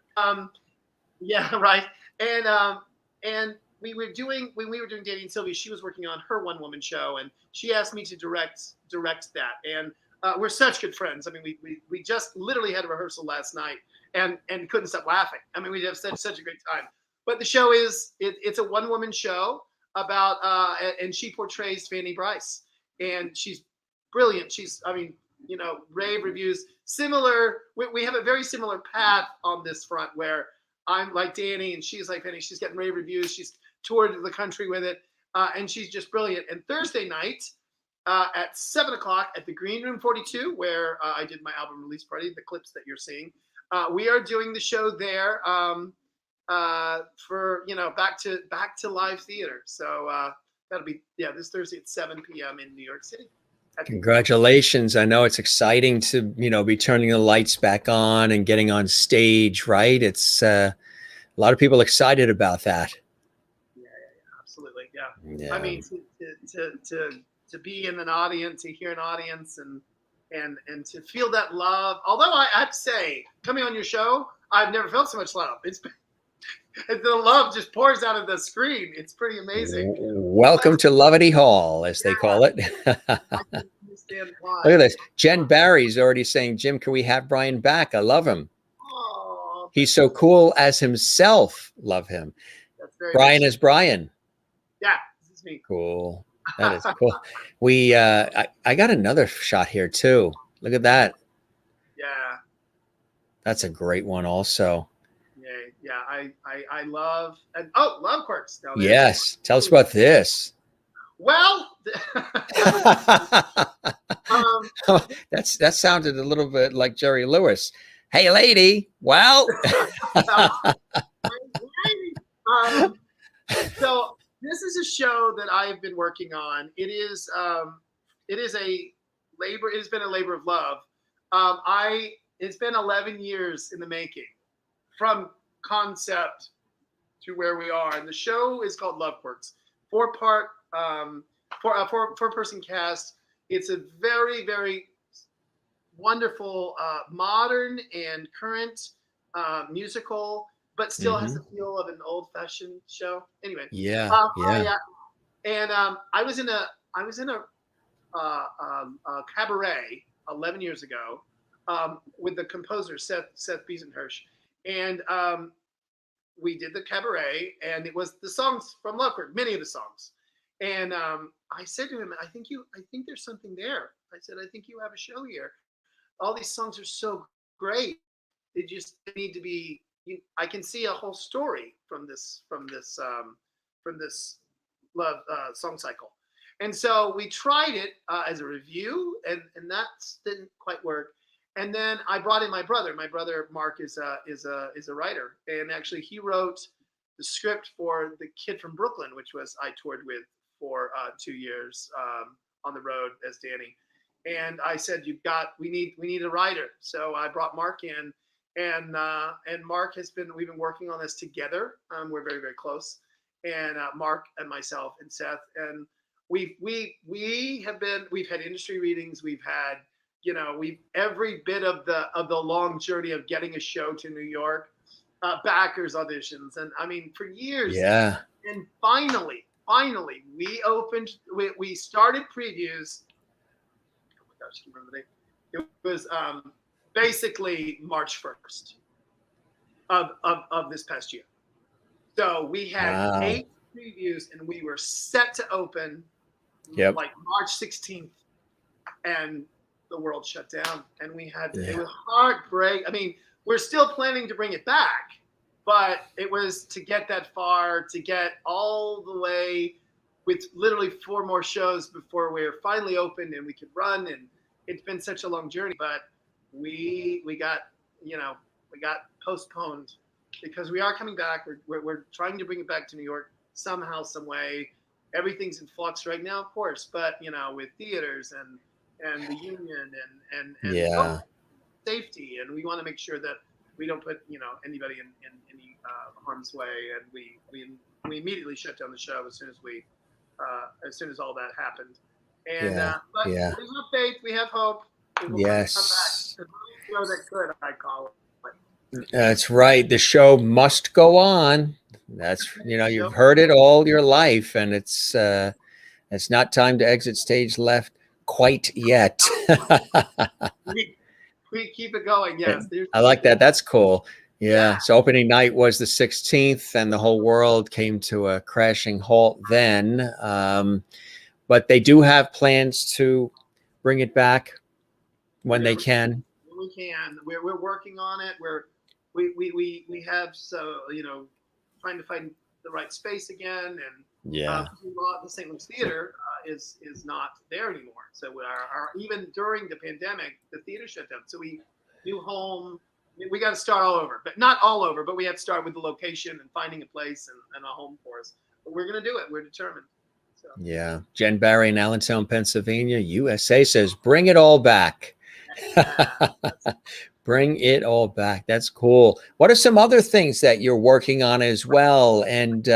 Yeah, right. And we were doing when we were doing Danny and Sylvia, she was working on her one-woman show, and she asked me to direct that. And we're such good friends. I mean, we just literally had a rehearsal last night and couldn't stop laughing. I mean, we have such a great time. But the show it's a one-woman show about and she portrays Fanny Bryce, and she's brilliant. Rave reviews. Similar. We have a very similar path on this front, where I'm like Danny and she's like Fanny. She's getting rave reviews. She's toured the country with it, and she's just brilliant. And Thursday night at 7:00 at the Green Room 42, where I did my album release party, the clips that you're seeing, we are doing the show there for back to live theater. So that'll be this Thursday at 7 p.m. in New York City. Congratulations. I know it's exciting to, be turning the lights back on and getting on stage, right? It's a lot of people excited about that. Yeah, absolutely. Yeah. Yeah. I mean, to be in an audience, to hear an audience and to feel that love. Although I have to say, coming on your show, I've never felt so much love. The love just pours out of the screen. It's pretty amazing. Welcome to Lovety Hall, as they call it. Look at this. Jen Barry's already saying, Jim, can we have Brian back? I love him. Oh, He's so cool as himself. Love him. that's very Brian nice. is Brian. Yeah, this is me. Cool. That is cool. We I got another shot here too. Look at that. Yeah. That's a great one also. Yeah. I love love quirks down there. Yes. Tell us about this. Well, That sounded a little bit like Jerry Lewis. Hey, lady. Well, so this is a show that I've been working on. It has been a labor of love. It's been 11 years in the making, from concept to where we are. And the show is called Loveworks. Four-person cast. It's a very, very wonderful, modern and current musical, but still has the feel of an old-fashioned show. Anyway, Yeah. I was in a cabaret 11 years ago with the composer Seth Biesenhirsch, and we did the cabaret, and it was the songs from Lockhart, many of the songs. And I said to him, I think there's something there. I said, I think you have a show here. All these songs are so great. They just need to be. I can see a whole story from this love song cycle. And so we tried it as a review, and that didn't quite work. And then I brought in my brother. My brother Mark is a writer, and actually he wrote the script for The Kid from Brooklyn, which was I toured with for 2 years on the road as Danny. And I said, we need a writer. So I brought Mark in, and Mark we've been working on this together. We're very, very close. And Mark and myself and Seth, and we've had industry readings. We've had, every bit of the long journey of getting a show to New York, backers auditions. And I mean, for years. Yeah. And finally, we started previews. Oh my gosh, I can't remember the date. It was basically March 1st of this past year. So we had 8 previews, and we were set to open like March 16th, and the world shut down, and it was heartbreak. I mean, we're still planning to bring it back, but it was to get that far, to get all the way with literally 4 more shows before we were finally open and we could run. And it's been such a long journey, but we got postponed because we are coming back. We're trying to bring it back to New York somehow, some way. Everything's in flux right now, of course, but with theaters and the union and safety, and we want to make sure that we don't put anybody in any harm's way. And we immediately shut down the show as soon as all that happened. And but we have faith, we have hope. Yes. Come back. The show that could, I call it. That's right. The show must go on. That's you've heard it all your life, and it's not time to exit stage left quite yet. we keep it going. Yes, I like that. That's cool. Yeah. So opening night was the 16th, and the whole world came to a crashing halt then. But they do have plans to bring it back when they can. We can. We're working on it. We have trying to find the right space again, and the St. Louis Theater is not there anymore. So even during the pandemic, the theater shut down. So new home. We got to start all over, but not all over. But we have to start with the location and finding a place and a home for us. But we're going to do it. We're determined. So. Yeah. Jen Barry in Allentown, Pennsylvania, USA says, "Bring it all back." Bring it all back. That's cool. What are some other things that you're working on as well? And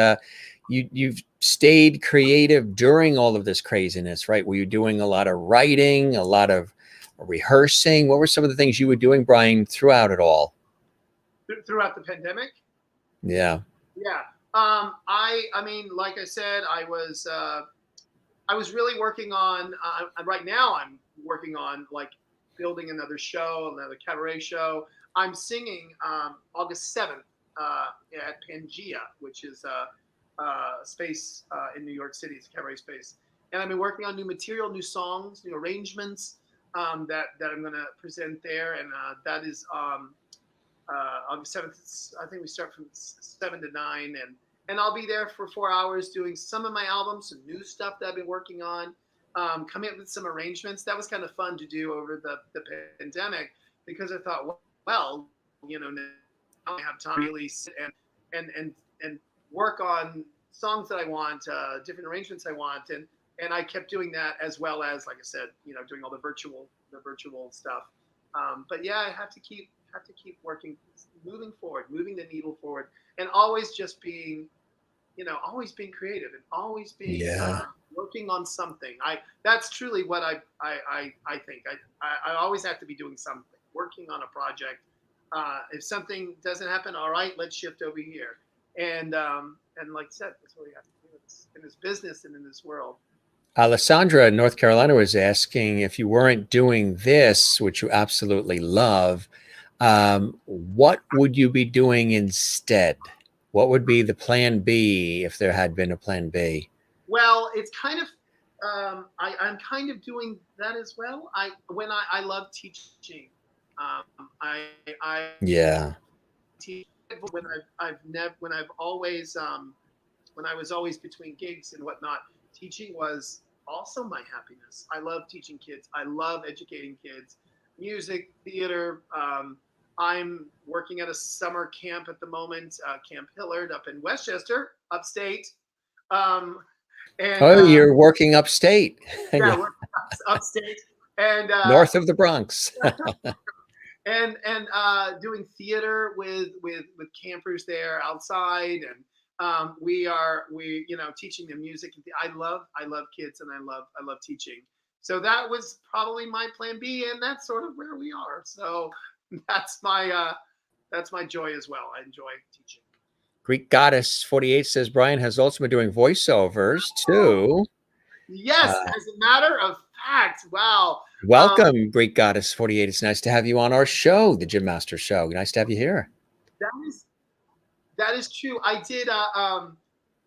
you've stayed creative during all of this craziness, right? Were you doing a lot of writing, a lot of rehearsing? What were some of the things you were doing, Brian, throughout it all? Throughout the pandemic? Yeah. Yeah. I mean, like I said, I was really working on. Right now, I'm working on building another show, another cabaret show. I'm singing August 7th at Pangea, which is a space in New York City. It's a cabaret space. And I've been working on new material, new songs, new arrangements that I'm going to present there. And that is August 7th. I think we start from 7 to 9. And I'll be there for 4 hours doing some of my albums, some new stuff that I've been working on. Coming up with some arrangements. That was kind of fun to do over the pandemic, because I thought, well, now I have time to really sit and work on songs that I want, different arrangements I want, and I kept doing that, as well as, like I said, doing all the virtual stuff. But yeah, I have to keep working, moving forward, moving the needle forward, and always just being, always being creative and always being working on something. That's truly what I think. I always have to be doing something, working on a project. If something doesn't happen, all right, let's shift over here. And like I said, that's what we have to do in this business and in this world. Alessandra in North Carolina was asking if you weren't doing this, which you absolutely love, what would you be doing instead? What would be the plan B if there had been a plan B? Well, it's kind of, I'm kind of doing that as well. I love teaching. I teach when I was always between gigs and whatnot. Teaching was also my happiness. I love teaching kids. I love educating kids. Music, theater. I'm working at a summer camp at the moment, Camp Hillard up in Westchester, upstate. You're working upstate. Yeah, we're upstate and north of the Bronx. and doing theater with campers there outside, and we teaching them music. I love kids, and I love teaching. So that was probably my plan B, and that's sort of where we are. So that's my joy as well. I enjoy teaching. Greek Goddess 48 says Brian has also been doing voiceovers too. Yes, as a matter of fact. Wow. Welcome, Greek Goddess 48. It's nice to have you on our show, the Gym Master Show. Nice to have you here. That is true. I did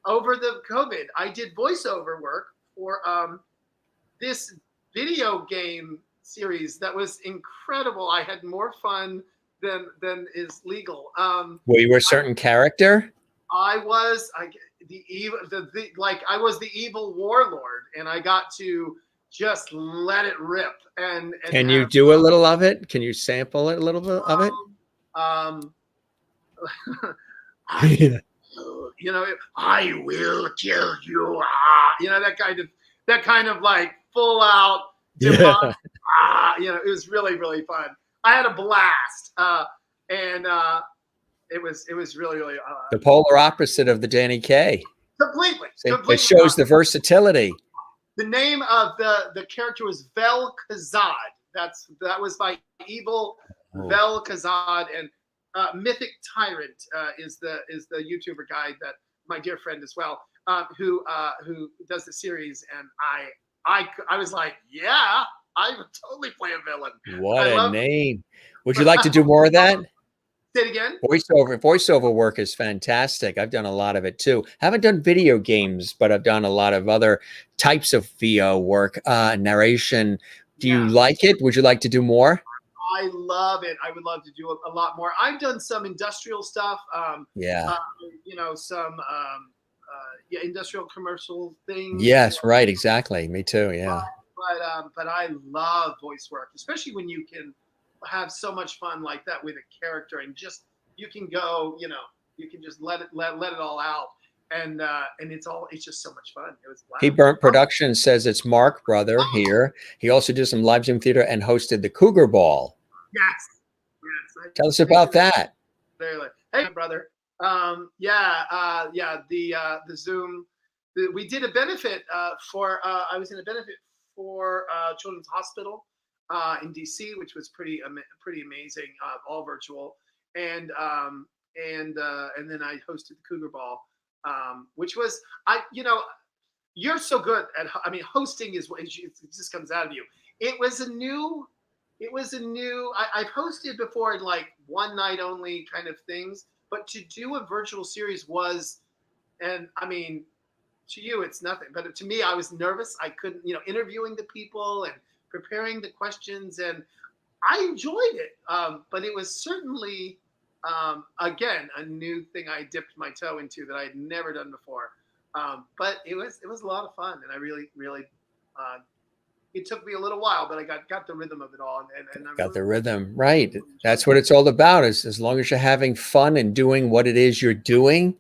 over the COVID, I did voiceover work for this video game series that was incredible. I had more fun than is legal. Were you a certain character? I was the evil warlord, and I got to just let it rip. And can you do a little of it? Can you sample it a little bit of it? I will kill you. That kind of like full out demonic. It was really, really fun. I had a blast, and it was really, really the polar opposite of the Danny Kaye. Completely. It shows the versatility. The name of the character was Vel Kazad. That was my evil Vel Kazad, and Mythic Tyrant is the YouTuber guy that my dear friend as well, who does the series, and I was like, yeah, I would totally play a villain. What a name! Would you like to do more of that? Say it again. Voiceover work is fantastic. I've done a lot of it too. Haven't done video games, but I've done a lot of other types of VO work, narration. Do you like it? Would you like to do more? I love it. I would love to do a lot more. I've done some industrial stuff. Some industrial commercial things. Yes, right, exactly. Me too. Yeah. But I love voice work, especially when you can have so much fun like that with a character, and just you can go, you can just let it all out, and it's just so much fun. It was wow. He Burnt Production says it's Mark, brother here. He also did some live Zoom theater and hosted the Cougar Ball. Yes. Tell us about that. Hey, brother. The Zoom. We did a benefit for. I was in a benefit for Children's Hospital in D.C., which was pretty amazing, all virtual, and then I hosted the Cougar Ball, which was you're so good at. I mean, hosting is what it just comes out of you. It was a new. I've hosted before in like one night only kind of things, but to do a virtual series was, and I mean, to you it's nothing, but to me I was nervous. I couldn't, interviewing the people and preparing the questions, and I enjoyed it. But it was certainly, again, a new thing I dipped my toe into that I had never done before. But it was a lot of fun, and I really, really. It took me a little while, but I got the rhythm of it all. And I got the rhythm, right? That's what it's all about. Is as long as you're having fun and doing what it is you're doing,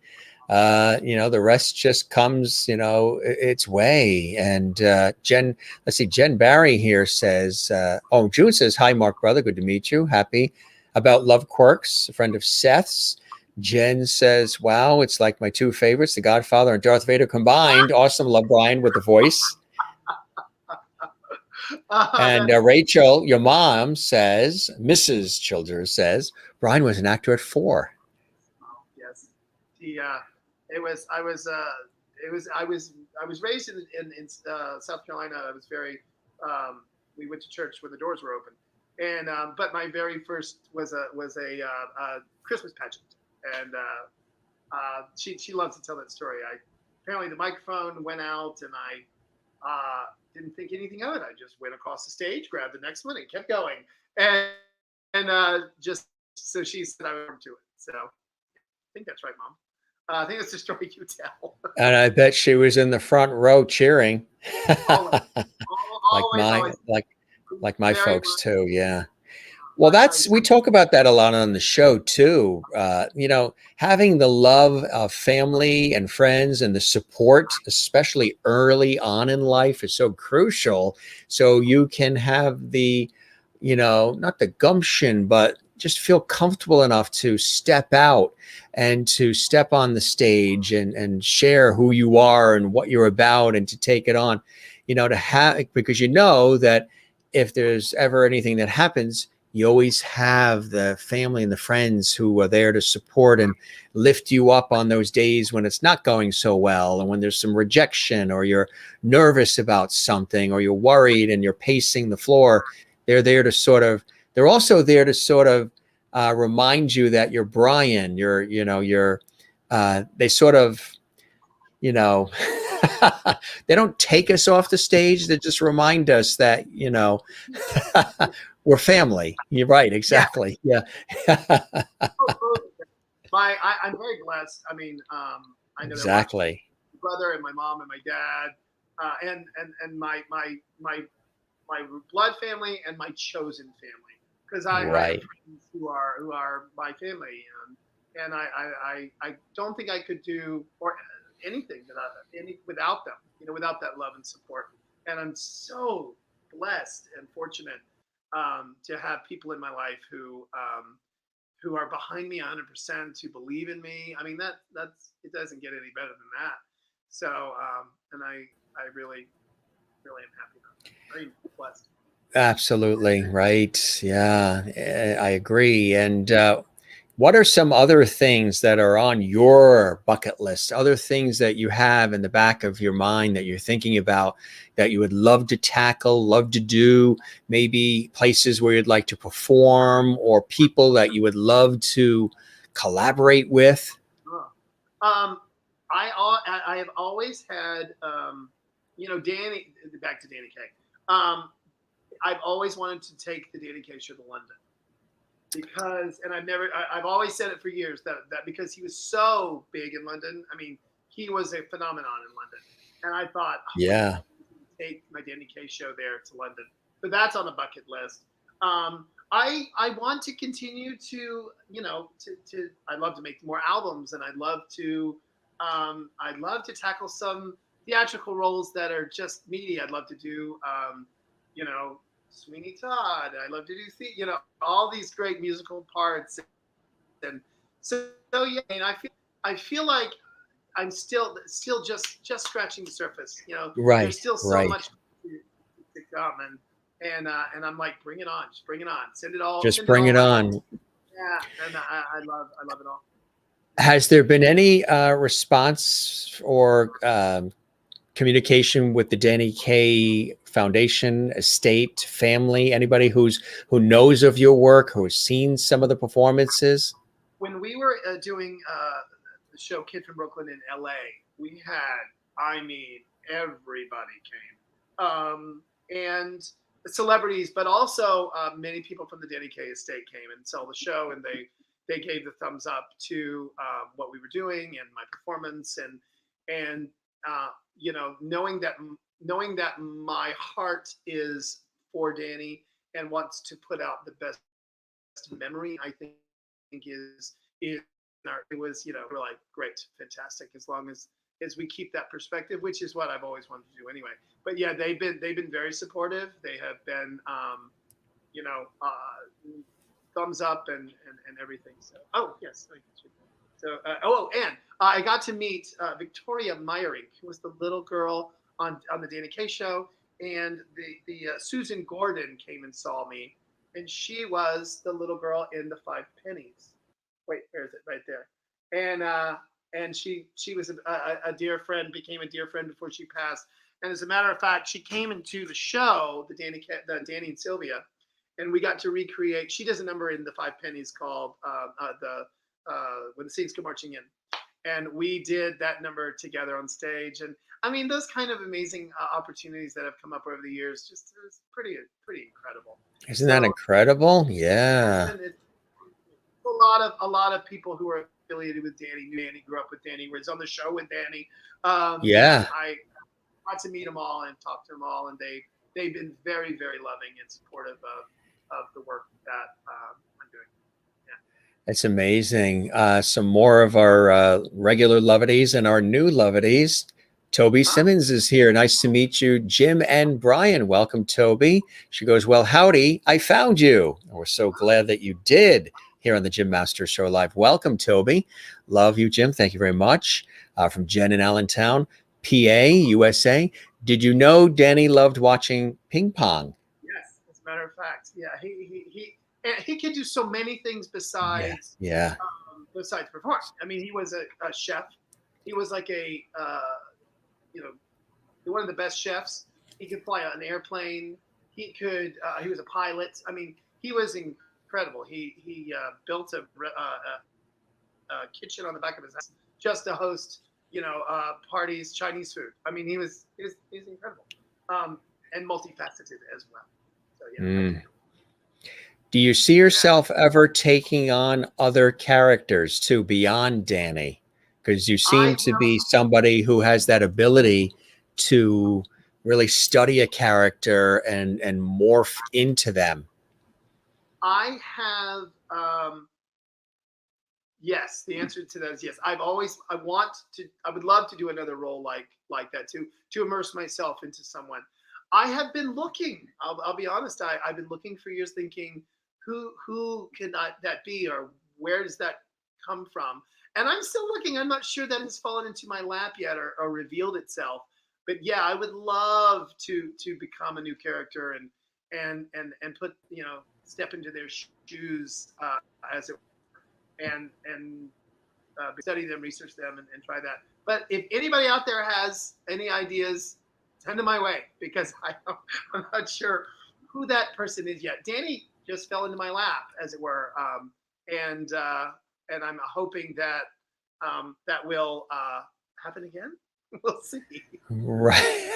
The rest just comes, its way. And Jen Barry here says, June says, hi, Mark, brother. Good to meet you. Happy about Love Quirks, a friend of Seth's. Jen says, wow, it's like my two favorites, The Godfather and Darth Vader combined. Awesome. Love Brian with the voice. And Rachel, your mom, says, Mrs. Childers says, Brian was an actor at 4. Yes. I was raised in South Carolina. I was very, we went to church when the doors were open. And, but my very first was a Christmas pageant. And she loves to tell that story. Apparently the microphone went out and I didn't think anything of it. I just went across the stage, grabbed the next one and kept going. And just, so she said I went to it. So I think that's right, Mom. I think that's the story you tell. And I bet she was in the front row cheering. Always. Like my folks too. Yeah. Well, we talk about that a lot on the show too. Having the love of family and friends and the support, especially early on in life, is so crucial. So you can have the, not the gumption, but just feel comfortable enough to step out and to step on the stage and share who you are and what you're about and to take it on, to have, because that if there's ever anything that happens, you always have the family and the friends who are there to support and lift you up on those days when it's not going so well, and when there's some rejection or you're nervous about something or you're worried and you're pacing the floor. They're also there to sort of remind you that you're Brian. They sort of, they don't take us off the stage. They just remind us that, we're family. You're right. Exactly. Yeah. I'm very blessed. I mean, I know exactly. My brother and my mom and my dad, and my blood family and my chosen family, because I have friends who are my family, and I don't think I could do anything without them, without that love and support. And I'm so blessed and fortunate to have people in my life who are behind me 100%, who believe in me. I mean, it doesn't get any better than that. So, and I really am happy about it. Very blessed. Absolutely. Right. Yeah, I agree. And what are some other things that are on your bucket list? Other things that you have in the back of your mind that you're thinking about that you would love to tackle, love to do, have places where you'd like to perform, or people that you would love to collaborate with? I have always had, Danny, back to Danny Kaye. I've always wanted to take the Danny Kaye show to London. Because, and I've always said it for years that because he was so big in London, I mean, he was a phenomenon in London. And I thought, take my Danny Kaye show there to London. So that's on the bucket list. I want to continue to, I'd love to make more albums, and I'd love to tackle some theatrical roles that are just meaty. I'd love to do, Sweeney Todd. I love to do all these great musical parts, and so yeah. I mean, I feel like I'm still just scratching the surface. Right. There's still so much to come, and I'm like, bring it on, just bring it on, send it all. Just bring it on. Yeah, and I love it all. Has there been any response or communication with the Danny Kaye Foundation, estate, family, anybody who knows of your work, who has seen some of the performances? When we were doing the show Kid from Brooklyn in LA, we had, everybody came. And celebrities, but also many people from the Danny Kaye estate came and saw the show, and they gave the thumbs up to what we were doing and my performance, and knowing that my heart is for Danny and wants to put out the best memory, I think is it was, we're like, great, fantastic, as long as we keep that perspective, which is what I've always wanted to do anyway. But yeah, they've been very supportive. They have been, thumbs up and everything. So, oh yes, thank you. So, and I got to meet Victoria Meyerink, who was the little girl on the Danny Kaye show, and the Susan Gordon came and saw me, and she was the little girl in the Five Pennies. Wait, where is it? Right there. And she was a dear friend, became a dear friend before she passed. And as a matter of fact, she came into the show, the Danny and Sylvia, and we got to recreate. She does a number in the Five Pennies called When the Saints Go Marching In, and we did that number together on stage. And I mean, those kind of amazing opportunities that have come up over the years, just it's pretty incredible. Isn't that incredible? Yeah. And it's a lot of people who are affiliated with Danny. Danny grew up with Danny. Was on the show with Danny. Yeah. I got to meet them all and talk to them all, and they've been very, very loving and supportive of the work that I'm doing. Yeah. It's amazing. Some more of our regular Lovities and our new Lovities. Toby Simmons is here. Nice to meet you, Jim and Brian. Welcome, Toby. She goes, well, howdy, I found you. We're so glad that you did here on the Jim Master Show Live. Welcome, Toby. Love you, Jim. Thank you very much. From Jen in Allentown, PA, USA. Did you know Danny loved watching ping pong? Yes, as a matter of fact. Yeah, he could do so many things besides besides perform. I mean, he was a chef. He was like one of the best chefs. He could fly an airplane. He was a pilot. I mean, he was incredible. He built a kitchen on the back of his house just to host, parties, Chinese food. I mean, he's incredible, and multifaceted as well. So yeah. Do you see yourself ever taking on other characters too beyond Danny? Because you seem to be somebody who has that ability to really study a character and morph into them. I have, yes, the answer to that is yes. I would love to do another role like that to immerse myself into someone. I have been looking, I'll be honest, I've been looking for years thinking, who can that be, or where does that come from? And I'm still looking. I'm not sure that has fallen into my lap yet or revealed itself. But yeah, I would love to become a new character and put, step into their shoes, as it were, and study them, research them, and try that. But if anybody out there has any ideas, send them my way, because I'm not sure who that person is yet. Danny just fell into my lap, as it were, and I'm hoping that that will happen again. We'll see. Right.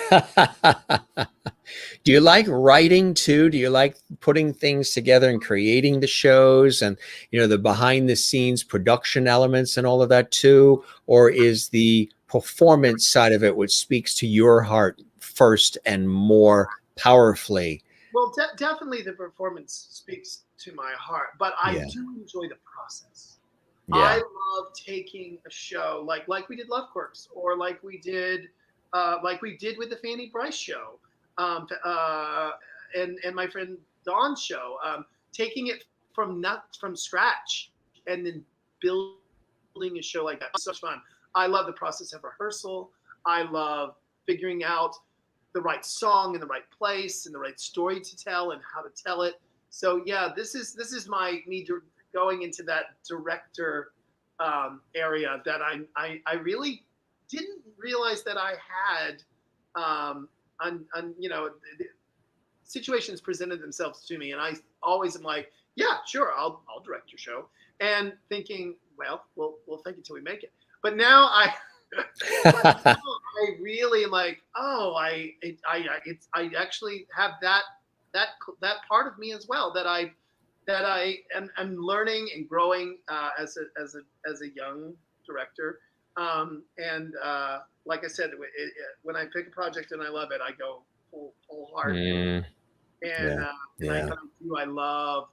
Do you like writing too? Do you like putting things together and creating the shows and, the behind the scenes production elements and all of that too? Or is the performance side of it what speaks to your heart first and more powerfully? Well, definitely the performance speaks to my heart, but I do enjoy the process. Yeah. I love taking a show like we did Love Quirks, or like we did with the Fanny Bryce show, and my friend Dawn's show, taking it from scratch and then building a show like that. It's so much fun. I love the process of rehearsal. I love figuring out the right song in the right place and the right story to tell and how to tell it. So yeah, this is me going into that director area that I really didn't realize that I had. Situations presented themselves to me, and I always am like, yeah, sure, I'll direct your show, and thinking, well, thank you till we make it. But now I really am like, oh, I actually have that part of me as well that I am learning and growing as a young director. Like I said, when I pick a project and I love it, I go full heart. I love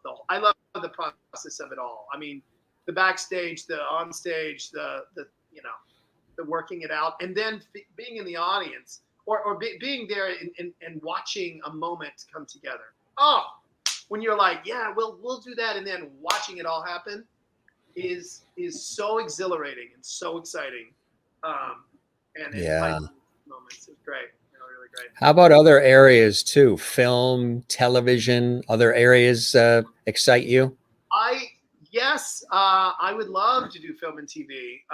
the process of it all. I mean, the backstage, the on stage, the the working it out, and then being in the audience or being there and watching a moment come together. Oh, when you're like, yeah, we'll do that, and then watching it all happen is so exhilarating and so exciting. And Yeah. moments is great, really great. How about other areas too? Film, television, other areas excite you? Yes, I would love to do film and TV.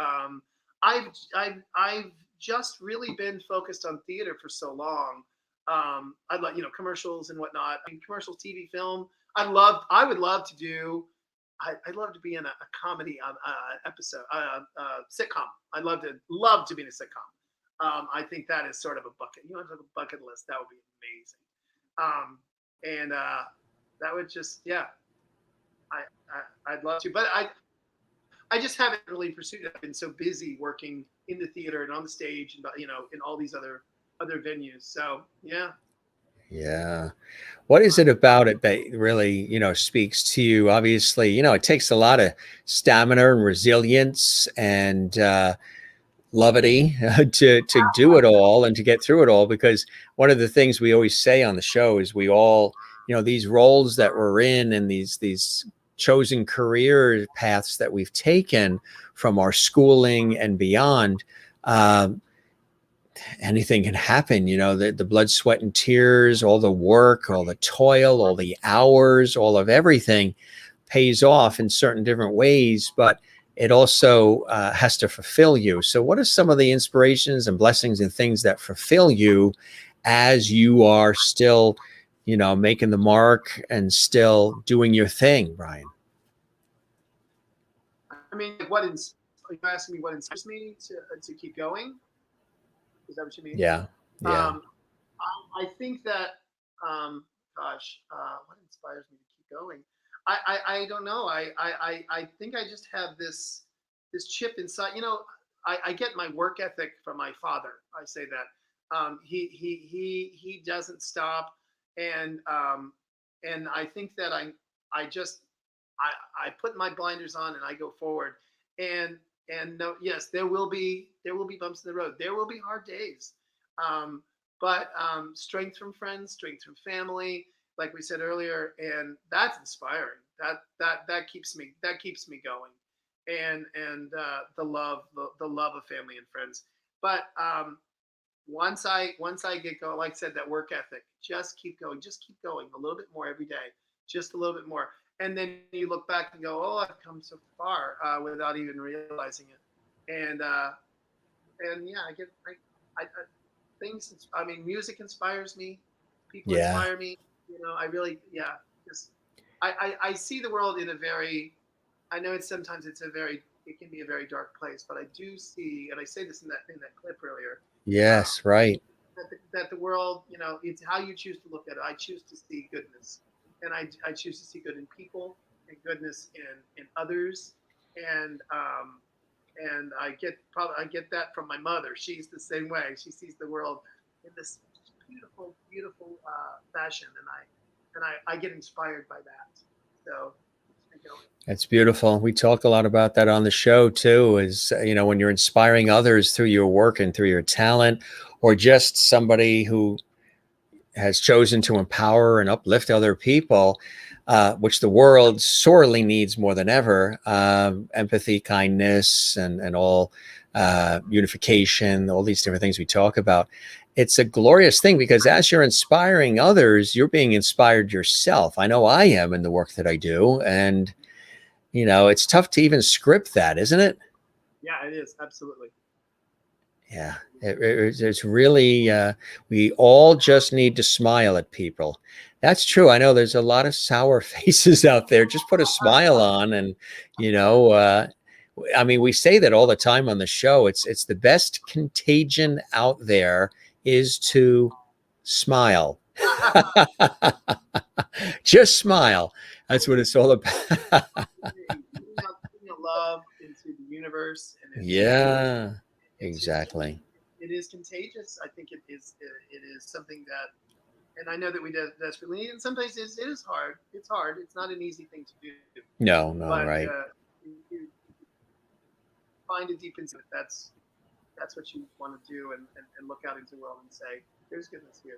I've just really been focused on theater for so long. I'd like commercials and whatnot. I mean, commercials, TV, film. I would love to do. I'd love to be in a comedy episode, sitcom. I'd love to be in a sitcom. I think that is sort of a bucket. Have a bucket list. That would be amazing. And that would just I'd love to, but I just haven't really pursued it. I've been so busy working in the theater and on the stage and in all these other venues. So yeah. Yeah. What is it about it that really, speaks to you? Obviously, it takes a lot of stamina and resilience and levity to do it all and to get through it all. Because one of the things we always say on the show is we all, these roles that we're in and these chosen career paths that we've taken from our schooling and beyond, anything can happen. The blood, sweat, and tears, all the work, all the toil, all the hours, all of everything pays off in certain different ways, but it also has to fulfill you. So what are some of the inspirations and blessings and things that fulfill you as you are still, making the mark and still doing your thing, Brian? I mean, you're asking me what inspires me to keep going? Is that what you mean? Yeah. Yeah. I think that, what inspires me to keep going? I don't know. I think I just have this chip inside. I get my work ethic from my father. I say that he doesn't stop, and I think that I put my blinders on and I go forward. And no, yes, there will be bumps in the road. There will be hard days, but strength from friends, strength from family, like we said earlier, and that's inspiring. That keeps me going, and the love of family and friends. But once I get going, like I said, that work ethic, just keep going a little bit more every day, just a little bit more. And then you look back and go, "Oh, I've come so far," without even realizing it. And yeah, things. I mean, music inspires me. People inspire me. I really, just I see the world in a very. I know it can be a very dark place, but I do see, and I say this in that clip earlier. Yes, right. That the world, it's how you choose to look at it. I choose to see goodness. And I choose to see good in people and goodness in others, and I get that from my mother. She's the same way. She sees the world in this beautiful fashion, and I get inspired by that. So That's beautiful. We talk a lot about that on the show too. Is when you're inspiring others through your work and through your talent, or just somebody who has chosen to empower and uplift other people, which the world sorely needs more than ever. Empathy, kindness, and all unification, all these different things we talk about. It's a glorious thing because as you're inspiring others, you're being inspired yourself. I know I am in the work that I do. And, it's tough to even script that, isn't it? Yeah, it is. Absolutely. Yeah, it's really, we all just need to smile at people. That's true. I know there's a lot of sour faces out there. Just put a smile on and, I mean, we say that all the time on the show. It's the best contagion out there is to smile. Just smile. That's what it's all about. Love into the universe. And yeah. Exactly. It is contagious. I think it is something that, and I know that we desperately need. And sometimes it is hard. It's hard. It's not an easy thing to do. No, but, right. you find a deep insight. That's what you want to do, and look out into the world and say, there's goodness here.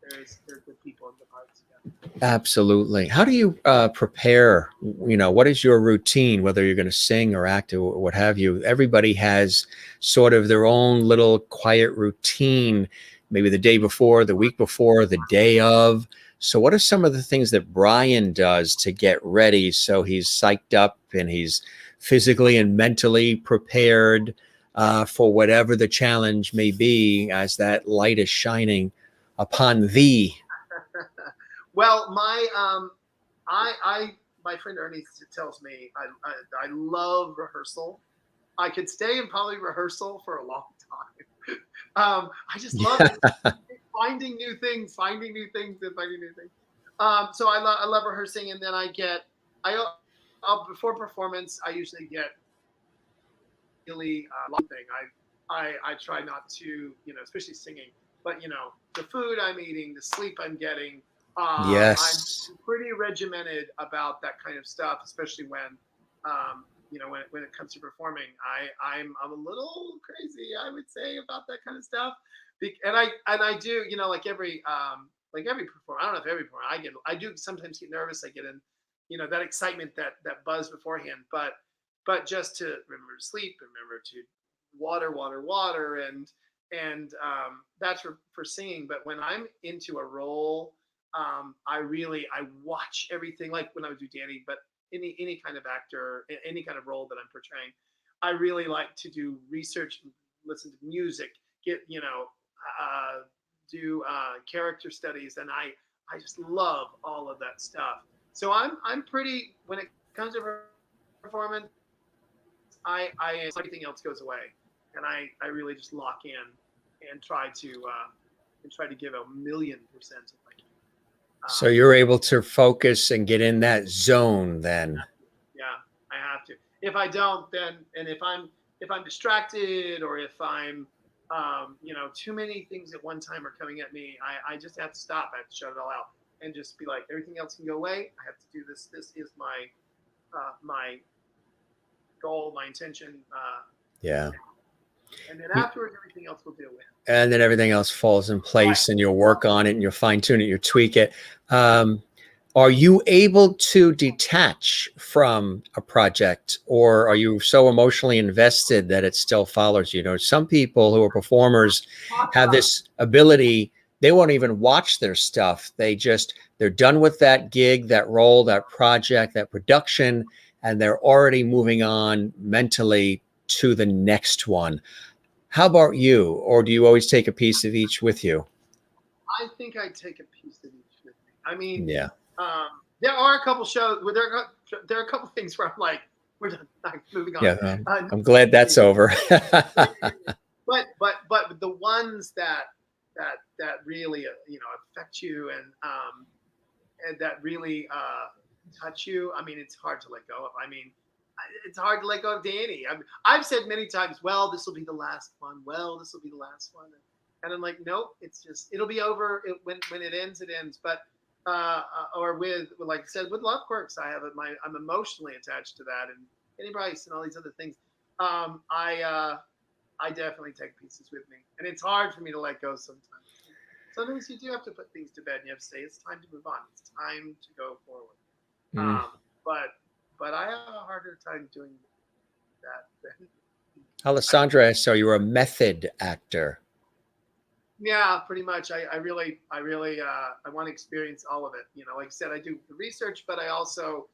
There are good people in the hearts. Yeah. Absolutely. How do you prepare? What is your routine, whether you're going to sing or act or what have you? Everybody has sort of their own little quiet routine, maybe the day before, the week before, the day of. So what are some of the things that Brian does to get ready so he's psyched up and he's physically and mentally prepared for whatever the challenge may be as that light is shining upon thee? Well, my friend Ernie tells me I love rehearsal. I could stay in probably rehearsal for a long time. I just love it. finding new things. So I love rehearsing, and then I'll before performance I usually get really long thing. I try not to, especially singing, but the food I'm eating, the sleep I'm getting. Yes. I'm pretty regimented about that kind of stuff, especially when when it comes to performing. I'm a little crazy, I would say, about that kind of stuff. And I do, like every performer. I don't know if every performer. I do sometimes get nervous. I get in, that excitement, that buzz beforehand. But just to remember to sleep, remember to water, and that's for singing. But when I'm into a role, I watch everything, like when I would do Danny, but any kind of actor, any kind of role that I'm portraying, I really like to do research, listen to music, do character studies, and I just love all of that stuff. So I'm pretty, when it comes to performance, everything else goes away, and I really just lock in and try to give 1,000,000% if I can. So you're able to focus and get in that zone then. Yeah, I have to. If I don't, then, and if I'm distracted, or if I'm too many things at one time are coming at me, I just have to stop. I have to shut it all out and just be like, everything else can go away. I have to do this. This is my goal, my intention. Yeah. And then afterwards, everything else will deal with. And then everything else falls in place, and you'll work on it and you'll fine tune it, you'll tweak it. Are you able to detach from a project, or are you so emotionally invested that it still follows you? Some people who are performers have this ability. They won't even watch their stuff. They're done with that gig, that role, that project, that production, and they're already moving on mentally to the next one. How about you? Or do you always take a piece of each with you? I think I take a piece of each with me. I mean, yeah. There are a couple shows where there are a couple things where I'm like, we're done, moving on. Yeah, I'm glad that's over. but the ones that really affect you and that really touch you. I mean, it's hard to let go of. I mean, it's hard to let go of Danny. I've said many times, well, this will be the last one. Well, this will be the last one. And I'm like, nope, it'll be over. When it ends, it ends. But, or like I said, with Love Quirks, I'm emotionally attached to that, and Penny Bryce and all these other things. I definitely take pieces with me, and it's hard for me to let go sometimes. Sometimes you do have to put things to bed, and you have to say, it's time to move on. It's time to go forward. But I have a harder time doing that than Alessandra, so you're a method actor. Yeah, pretty much. I really want to experience all of it. Like I said, I do the research, but I also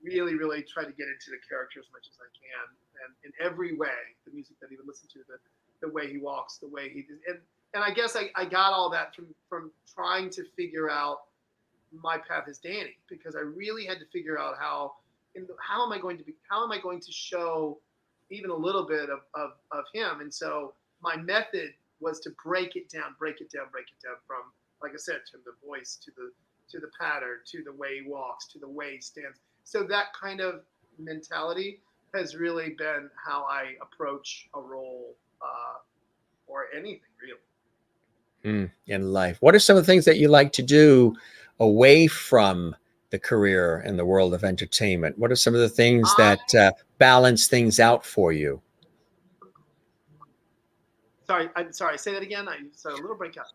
really, really try to get into the character as much as I can, and in every way, the music that he would listen to, the way he walks, the way he did, and I guess I got all that from trying to figure out my path as Danny, because I really had to figure out how am I going to show even a little bit of him. And so my method was to break it down from, like I said, to the voice, to the pattern, to the way he walks, to the way he stands. So that kind of mentality has really been how I approach a role or anything really. In life. What are some of the things that you like to do away from the career in the world of entertainment? What are some of the things that balance things out for you? I'm sorry. Say that again. I saw a little breakout.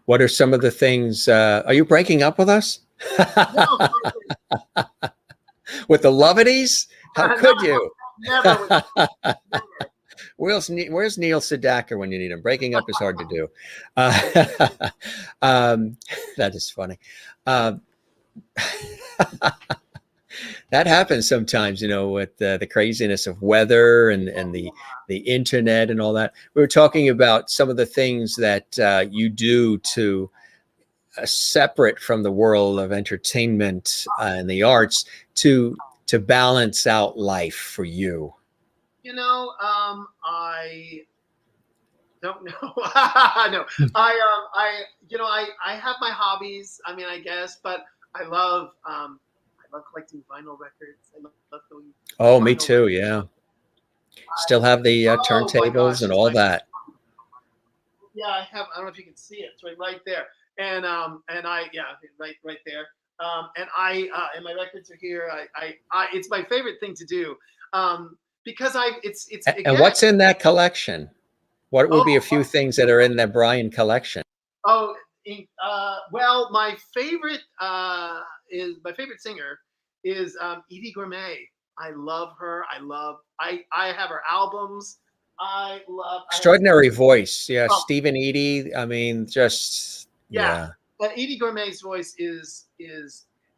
What are some of the things? Are you breaking up with us? No, With the Lovities? How could you? never. Where's Neil Sedaka when you need him? Breaking up is hard to do. That is funny. That happens sometimes, with the craziness of weather and the internet and all that. We were talking about some of the things that you do to separate from the world of entertainment and the arts to balance out life for you. I don't know. No, I have my hobbies. I mean, I guess, but I love collecting vinyl records. I love going. Oh, me too. Yeah. Still have the turntables and all that. Yeah, I have. I don't know if you can see it. It's right there. And right there. And my records are here. It's my favorite thing to do. Because And what's in that collection? What would be a few things that are in the Brian collection? Well, my favorite singer is Edie Gourmet. I love her. I have her albums. Extraordinary voice. Yeah, Stephen Edie. I mean, just yeah. But Edie Gourmet's voice is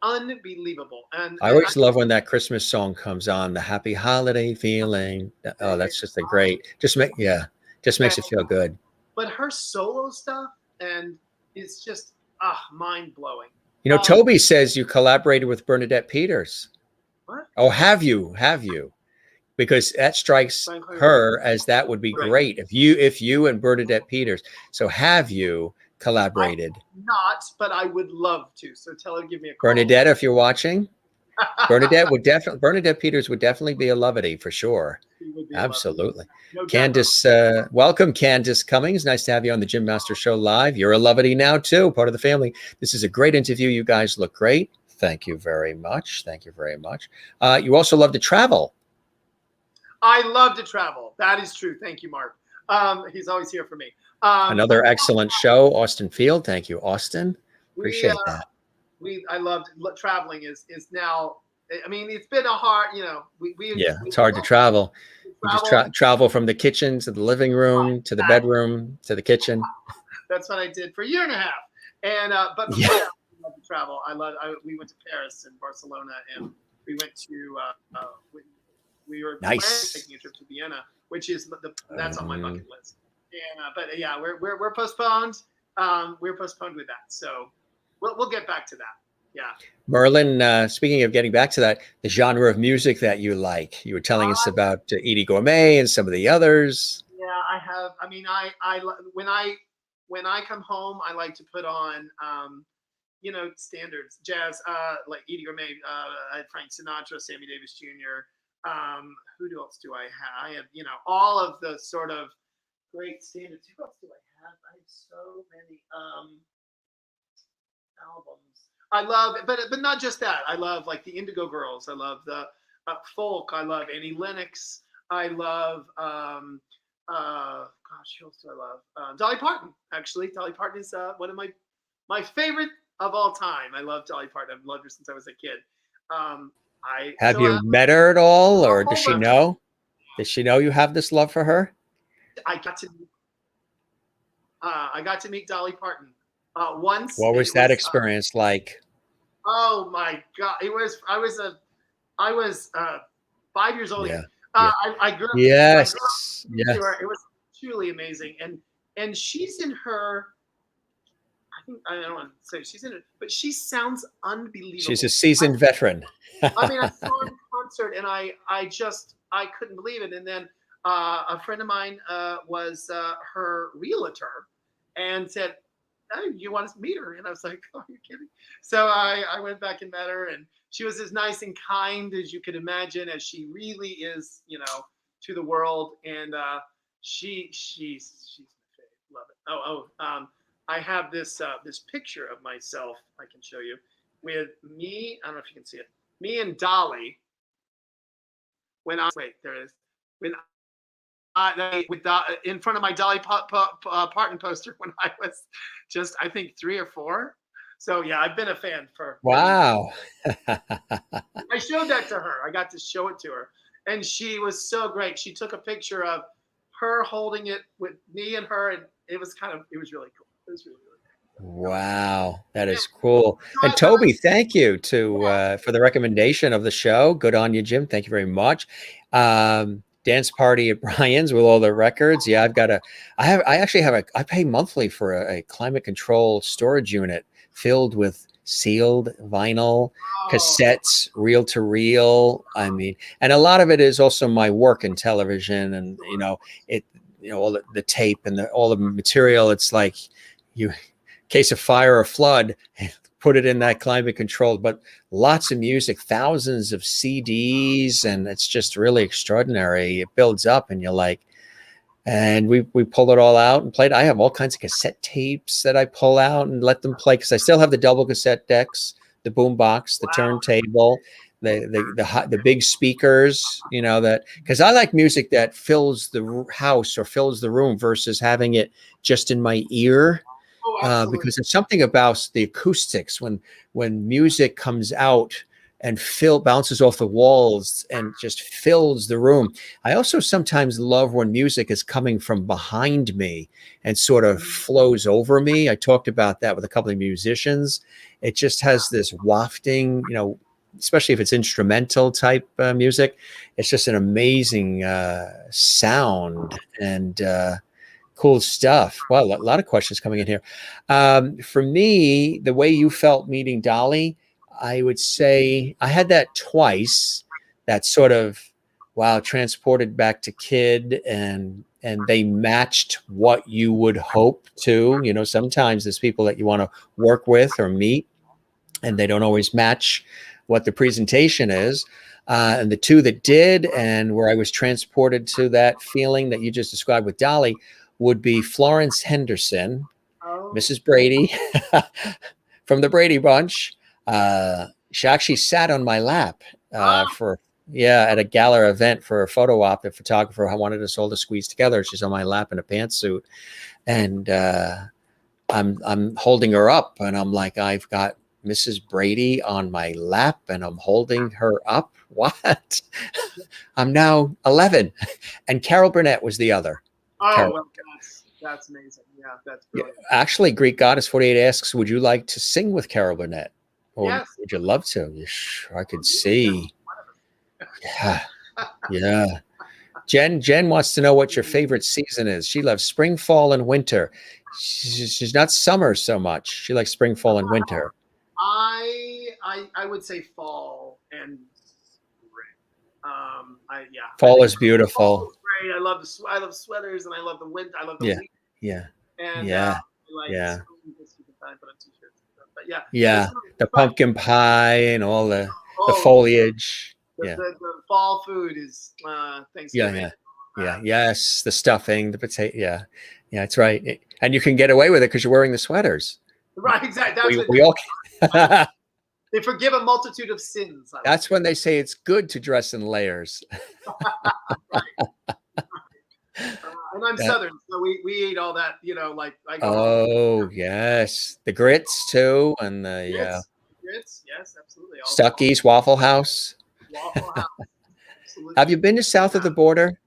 unbelievable. And I always love when that Christmas song comes on, the happy holiday feeling. Oh, that's just a great, just makes you feel good. But her solo stuff and it's just mind blowing. Toby says you collaborated with Bernadette Peters. What? Oh, have you? Because that strikes her as that would be great if you and Bernadette Peters. So have you collaborated? Not, but I would love to. So tell her to give me a call. Bernadette, if you're watching, Bernadette Peters would definitely be a Lovity for sure. Absolutely. No, Candace, welcome, Candace Cummings. Nice to have you on the Jim Master Show live. You're a Lovity now too, part of the family. This is a great interview. You guys look great. Thank you very much. Thank you very much. You also love to travel. I love to travel. That is true. Thank you, Mark. He's always here for me. Another excellent show, Austin Field. Thank you, Austin. Appreciate that. I loved traveling. Is now. I mean, it's been a hard. It's hard to travel. You just travel from the kitchen to the living room to the bedroom to the kitchen. That's what I did for a year and a half. And but yeah. I love to travel. We went to Paris and Barcelona, and we went to. We were taking a trip to Vienna, which is that's on my bucket list. And but yeah, we're postponed. We're postponed with that, so we'll get back to that. Yeah. Merlin, speaking of getting back to that, the genre of music that you like, you were telling us about Edie Gourmet and some of the others. Yeah, I have. I mean, when I come home, I like to put on standards jazz, like Edie Gourmet, Frank Sinatra, Sammy Davis Jr. Who else do I have? I have all of the sort of great standards. Who else do I have? I have so many albums. I love, but not just that. I love like the Indigo Girls. I love the folk. I love Annie Lennox. I love who else do I love? Dolly Parton. Actually, Dolly Parton is one of my favorite of all time. I love Dolly Parton. I've loved her since I was a kid. Have you met her at all, or does she know? Does she know you have this love for her? I got to meet Dolly Parton once. What was that experience like? Oh my God! I was 5 years old. Yeah. I grew up. Yes. Yes. It was truly amazing, and she's in her. I don't want to say she's in it, but she sounds unbelievable. She's a seasoned veteran. I mean, I saw her in concert, and I couldn't believe it. And then a friend of mine was her realtor, and said, "Hey, you want to meet her?" And I was like, "Oh, you're kidding!" So I went back and met her, and she was as nice and kind as you could imagine, as she really is, to the world. And she's my favorite. Love it. I have this picture of myself I can show you, with me. I don't know if you can see it. Me and Dolly. There it is. When in front of my Dolly Parton poster when I was just, I think, 3 or 4. So yeah, I've been a fan for. Wow. I showed that to her. I got to show it to her, and she was so great. She took a picture of her holding it with me and her, and it was really cool. It was really, really cool. Wow, that is cool. And Toby, thank you for the recommendation of the show. Good on you, Jim. Thank you very much. Dance party at Brian's with all the records. Yeah, I pay monthly for a climate control storage unit filled with sealed vinyl, cassettes, reel to reel. I mean, and a lot of it is also my work in television, and all the tape and all the material. It's like in case of fire or flood, put it in that climate controlled, but lots of music, thousands of CDs, and it's just really extraordinary. It builds up, and you're like, and we pull it all out and played. I have all kinds of cassette tapes that I pull out and let them play, because I still have the double cassette decks, the boom box, the turntable, the big speakers, that, because I like music that fills the house or fills the room versus having it just in my ear. Because there's something about the acoustics when music comes out and bounces off the walls and just fills the room. I also sometimes love when music is coming from behind me and sort of flows over me. I talked about that with a couple of musicians. It just has this wafting, especially if it's instrumental type music. It's just an amazing sound and cool stuff. Well, a lot of questions coming in here. For me, the way you felt meeting Dolly, I would say I had that twice. That sort of, transported back to kid, and they matched what you would hope to. Sometimes there's people that you want to work with or meet, and they don't always match what the presentation is. And the two that did, and where I was transported to that feeling that you just described with Dolly, would be Florence Henderson, Mrs. Brady from the Brady Bunch. She actually sat on my lap at a gala event for a photo op. The photographer wanted us all to squeeze together. She's on my lap in a pantsuit, and I'm holding her up, and I'm like, I've got Mrs. Brady on my lap, and I'm holding her up. What? I'm now 11, and Carol Burnett was the other. Well, that's amazing. Yeah, that's brilliant. Yeah. Actually, Greek Goddess 48 asks, would you like to sing with Carol Burnett? Or yes. Would you love to? I could see. Yeah. Jen wants to know what your favorite season is. She loves spring, fall, and winter. She's not summer so much. She likes spring, fall, and winter. I would say fall and spring. Fall is beautiful. Fall is great. I love sweaters, and I love the wind. I love the wind. Yeah. And the pumpkin pie and all the foliage. The fall food is Thanksgiving. Yes, the stuffing, the potato. Yeah, that's right. And you can get away with it because you're wearing the sweaters. Right, exactly. We all. They forgive a multitude of sins. That's when they say it's good to dress in layers. Right. And I'm Southern, so we eat all that, like. Yes, the grits too, and the grits, yes, absolutely. Stuckey's Waffle House. Waffle House, absolutely. Have you been to south of the border?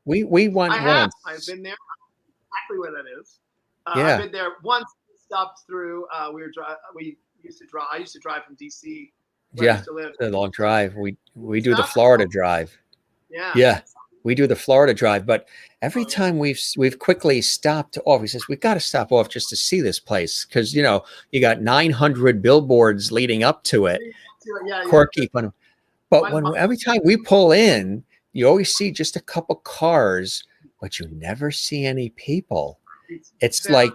We went once. I've been there. Exactly where that is. I've been there once. Stopped through. We used to drive. I used to drive from D.C. where I used to live. It's a long drive. We do the Florida drive. Yeah. We do the Florida drive, but every time we've quickly stopped off. He says, we've got to stop off just to see this place, because you got 900 billboards leading up to it. Quirky fun. But every time we pull in, you always see just a couple cars, but you never see any people. It's like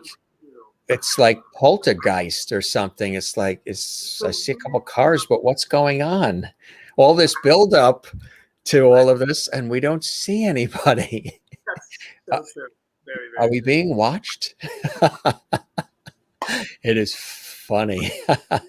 poltergeist or something. I see a couple cars, but what's going on? All this buildup to all of this, and we don't see anybody. That's so true. Very, very Are we being watched? It is funny. Very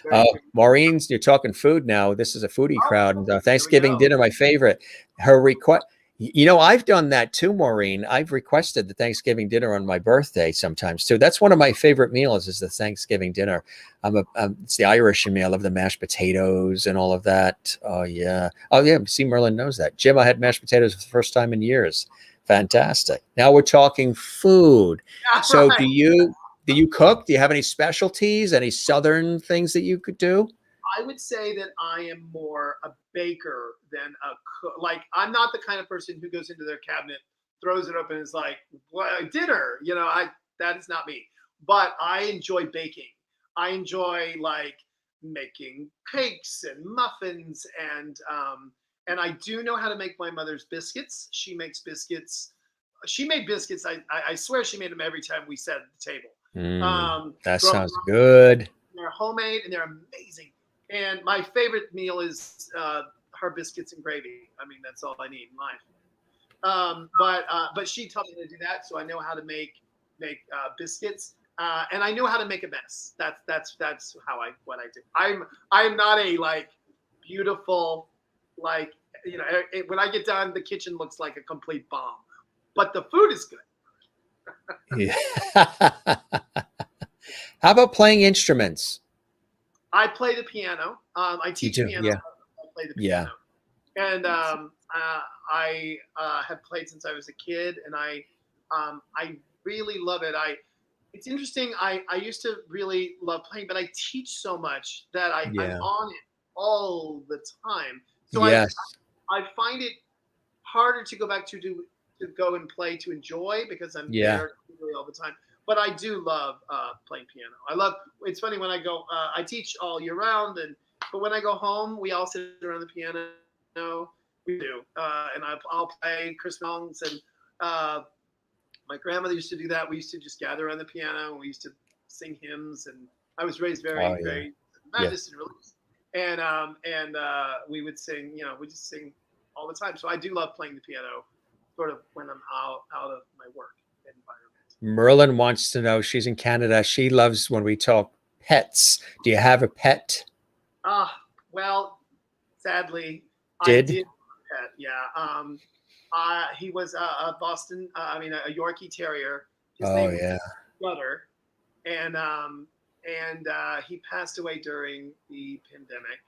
good. Maureen's, you're talking food now. This is a foodie crowd. And Here we Thanksgiving go. dinner, my favorite. Her request. I've done that too, Maureen. I've requested the Thanksgiving dinner on my birthday sometimes too. That's one of my favorite meals is the Thanksgiving dinner. It's the Irish in me. I love the mashed potatoes and all of that. Oh yeah. See, Merlin knows that. Jim, I had mashed potatoes for the first time in years. Fantastic. Now we're talking food. Yeah, So right. do you cook? Do you have any specialties? Any Southern things that you could do? I would say that I am more a baker than a cook. Like, I'm not the kind of person who goes into their cabinet, throws it open, and is like, "What dinner?" That is not me. But I enjoy baking. I enjoy like making cakes and muffins, and I do know how to make my mother's biscuits. She makes biscuits. She made biscuits. I swear she made them every time we sat at the table. That growing sounds up, good. They're homemade and they're amazing. And my favorite meal is her biscuits and gravy. I mean, that's all I need in life. But she taught me to do that, so I know how to make biscuits, and I know how to make a mess. That's what I do. I'm not a like beautiful when I get done, the kitchen looks like a complete bomb, but the food is good. Yeah. How about playing instruments? I play the piano. I teach do, piano. yeah. I play the Yeah. piano. And I have played since I was a kid, and I really love it. It's interesting. I used to really love playing, but I teach so much that I'm on it all the time. So Yes. I find it harder to go back to go and play to enjoy because I'm there really all the time. But I do love playing piano. It's funny when I go, I teach all year round, but when I go home, we all sit around the piano. We do, and I'll play Christmas songs, and my grandmother used to do that. We used to just gather around the piano, and we used to sing hymns. And I was raised very Baptist and religious, and we would sing. We just sing all the time. So I do love playing the piano, sort of when I'm out of my work environment. Merlin wants to know, she's in Canada. She loves when we talk pets. Do you have a pet? Well, sadly, Did? I did have a pet. Yeah. He was a Boston, a Yorkie Terrier. His name was Flutter. And he passed away during the pandemic.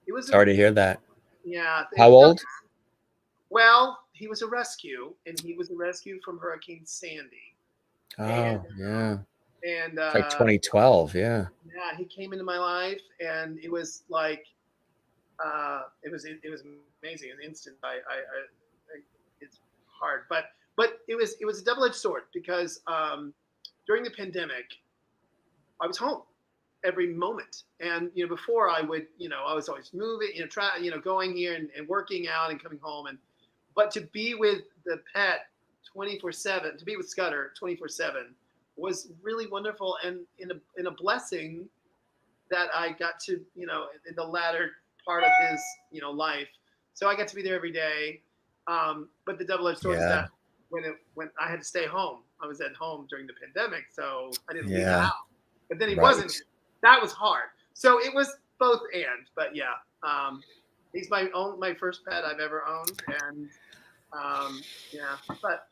It was Sorry to hear that. Yeah. How old? Well, he was a rescue, and he was a rescue from Hurricane Sandy. Oh, yeah. And It's like 2012, yeah. Yeah, he came into my life, and it was like, it was amazing, an instant. It's hard, but it was a double-edged sword because during the pandemic, I was home every moment, and before I would, I was always moving, going here and working out and coming home, but to be with the pet 24/7, to be with Scudder 24/7 was really wonderful, and in a blessing that I got to, in the latter part of his, life. So I got to be there every day. But the double-edged sword is that when I had to stay home, I was at home during the pandemic, so I didn't leave the house. But then he wasn't. That was hard. So it was both and. But he's my first pet I've ever owned, and but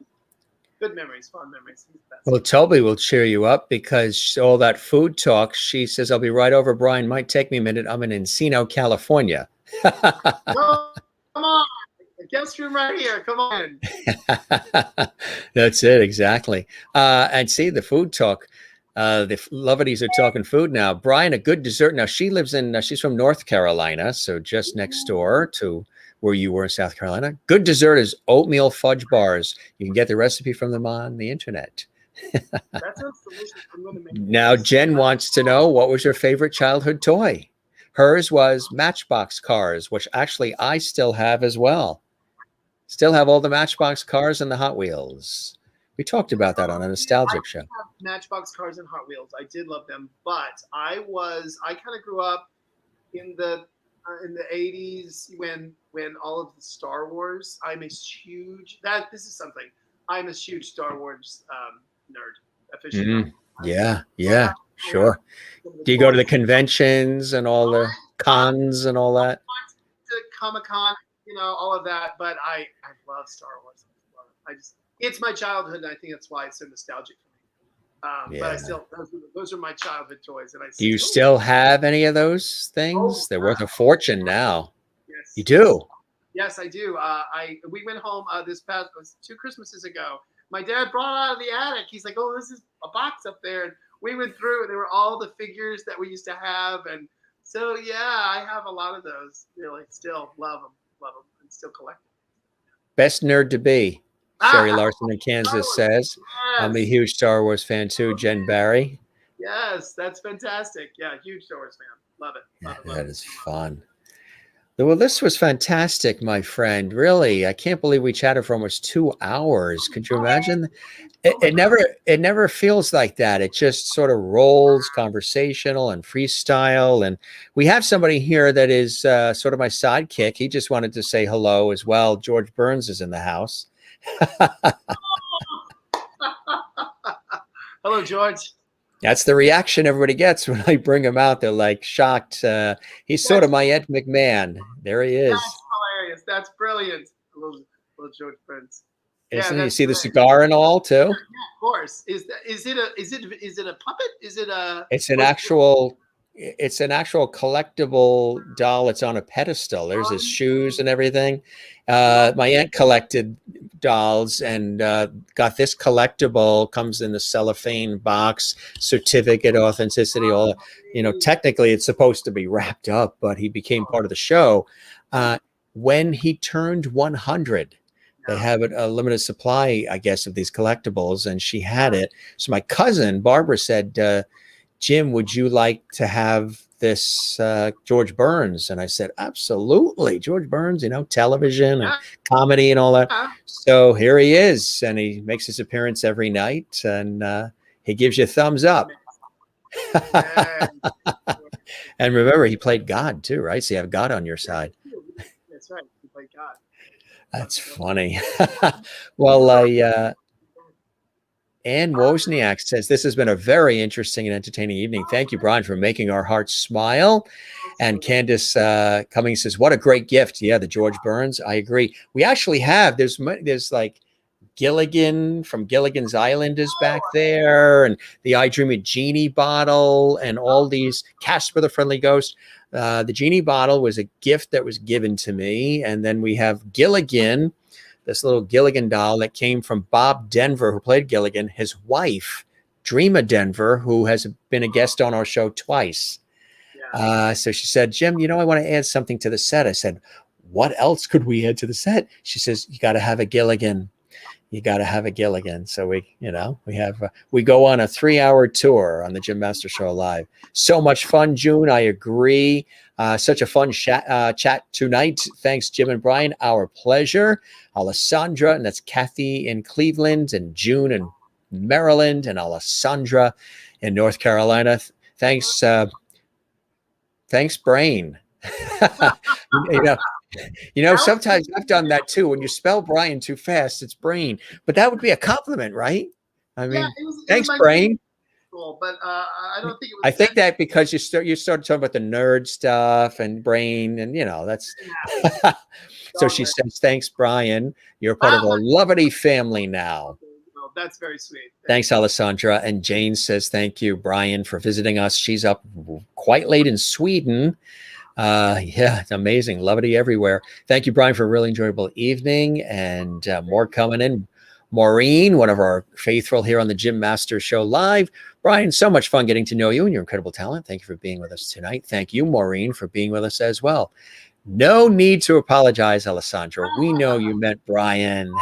good memories, fond memories. Well, Toby will cheer you up because all that food talk. She says, "I'll be right over, Brian. Might take me a minute. I'm in Encino, California." Come on, guest room right here. Come on. That's it, exactly. And see the food talk. The Lovedies are talking food now. Brian, a good dessert. Now she's from North Carolina, so just next door to where you were in South Carolina. Good dessert is oatmeal fudge bars. You can get the recipe from them on the internet. That sounds delicious. I'm gonna make Now Jen wants to know, what was your favorite childhood toy? Hers was Matchbox cars, which actually I still have as well. Still have all the Matchbox cars and the Hot Wheels. We talked about that on a nostalgic show. Matchbox cars and Hot Wheels. I did love them, but I kind of grew up in the 80s when all of the Star Wars. This is something. I'm a huge Star Wars nerd, officially. Yeah. Sure. Do you go to the conventions and all the cons and all that? To Comic-Con, all of that. But I love Star Wars. It's my childhood, and I think that's why it's so nostalgic for me. But I still, those are my childhood toys. And Do you still have any of those things? They're worth a fortune now. Yes. You do? Yes, I do. We went home this past 2 Christmases ago. My dad brought out of the attic. He's like, "Oh, this is a box up there." And we went through, and there were all the figures that we used to have. And so, yeah, I have a lot of those. Really, still love them, and still collect them. Best nerd to be. Sherry Larson in Kansas says. Yes. I'm a huge Star Wars fan too. Jen Barry. Yes, that's fantastic. Yeah, huge Star Wars fan. Love it. That is fun. Well, this was fantastic, my friend. Really, I can't believe we chatted for almost 2 hours. Could you imagine? It never feels like that. It just sort of rolls conversational and freestyle. And we have somebody here that is sort of my sidekick. He just wanted to say hello as well. George Burns is in the house. Hello, George. That's the reaction everybody gets when I bring him out. They're like shocked. He's sort of my Ed McMahon. There he is. That's hilarious. That's brilliant. Little George Burns. Isn't he? You see the cigar and all too? Yeah, of course. Is it a puppet? Is it a? It's an actual collectible doll. It's on a pedestal. There's his shoes and everything. My aunt collected dolls and got this collectible. Comes in the cellophane box, certificate, authenticity. All technically it's supposed to be wrapped up, but he became part of the show when he turned 100. They have a limited supply, I guess, of these collectibles, and she had it. So my cousin Barbara said, "Jim, would you like to have this George Burns?" And I said, "Absolutely, George Burns, television and comedy and all that." So here he is, and he makes his appearance every night, and he gives you a thumbs up. And remember, he played God too, right? So you have God on your side. That's right. He played God. That's funny. Well, Ann Wozniak says, "This has been a very interesting and entertaining evening. Thank you, Brian, for making our hearts smile." And Candace Cummings says, "What a great gift." Yeah, the George Burns. I agree. We actually have, there's like Gilligan from Gilligan's Island is back there, and the I Dream of Genie bottle, and all these Casper the Friendly Ghost. The Genie bottle was a gift that was given to me. And then we have Gilligan, this little Gilligan doll that came from Bob Denver, who played Gilligan, his wife, Dreama Denver, who has been a guest on our show twice. So she said, "Jim, I want to add something to the set." I said, "What else could we add to the set?" She says, "You got to have a Gilligan. You got to have a Gilligan." So we go on a 3-hour tour on the Jim Master Show Live. So much fun, June. I agree. Such a fun chat tonight. Thanks, Jim and Brian. Our pleasure. Alessandra, and that's Kathy in Cleveland, and June in Maryland, and Alessandra in North Carolina. Thanks, Brain. Sometimes I've done that too. When you spell Brian too fast, it's Brain. But that would be a compliment, right? I mean, thanks, Brain. Cool, but I don't think it was. I think that because you started talking about the nerd stuff and Brain, and that's. So she says, "Thanks, Brian. You're part of a Lovity family now." Well, that's very sweet. Thanks, Alessandra. And Jane says, "Thank you, Brian, for visiting us." She's up quite late in Sweden. Yeah, it's amazing. Lovity everywhere. Thank you, Brian, for a really enjoyable evening, and more coming in. Maureen, one of our faithful here on the Jim Master Show Live. Brian, so much fun getting to know you and your incredible talent. Thank you for being with us tonight. Thank you, Maureen, for being with us as well. No need to apologize, Alessandra. We know you meant Brian.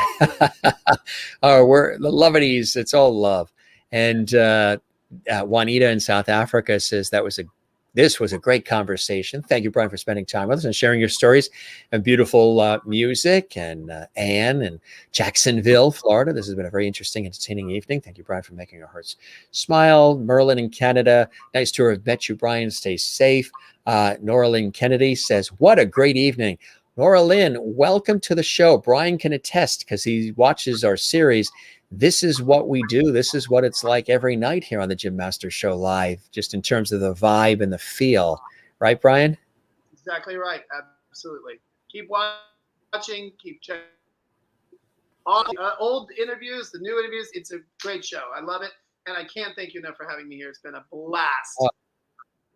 We're the Lovities. It's all love. And Juanita in South Africa says this was a great conversation. Thank you, Brian, for spending time with us and sharing your stories and beautiful music. And Anne in Jacksonville, Florida. This has been a very interesting, entertaining evening. Thank you, Brian, for making our hearts smile. Merlin in Canada. Nice to have met you, Brian. Stay safe. Nora Lynn Kennedy says, "What a great evening." Nora Lynn, welcome to the show. Brian can attest because he watches our series. this is what we do. This is what it's like every night here on the Jim Masters Show Live, just in terms of the vibe and the feel. Right, Brian? Exactly right. Absolutely. Keep watching. Keep checking. All the old interviews, the new interviews. It's a great show. I love it. And I can't thank you enough for having me here. It's been a blast.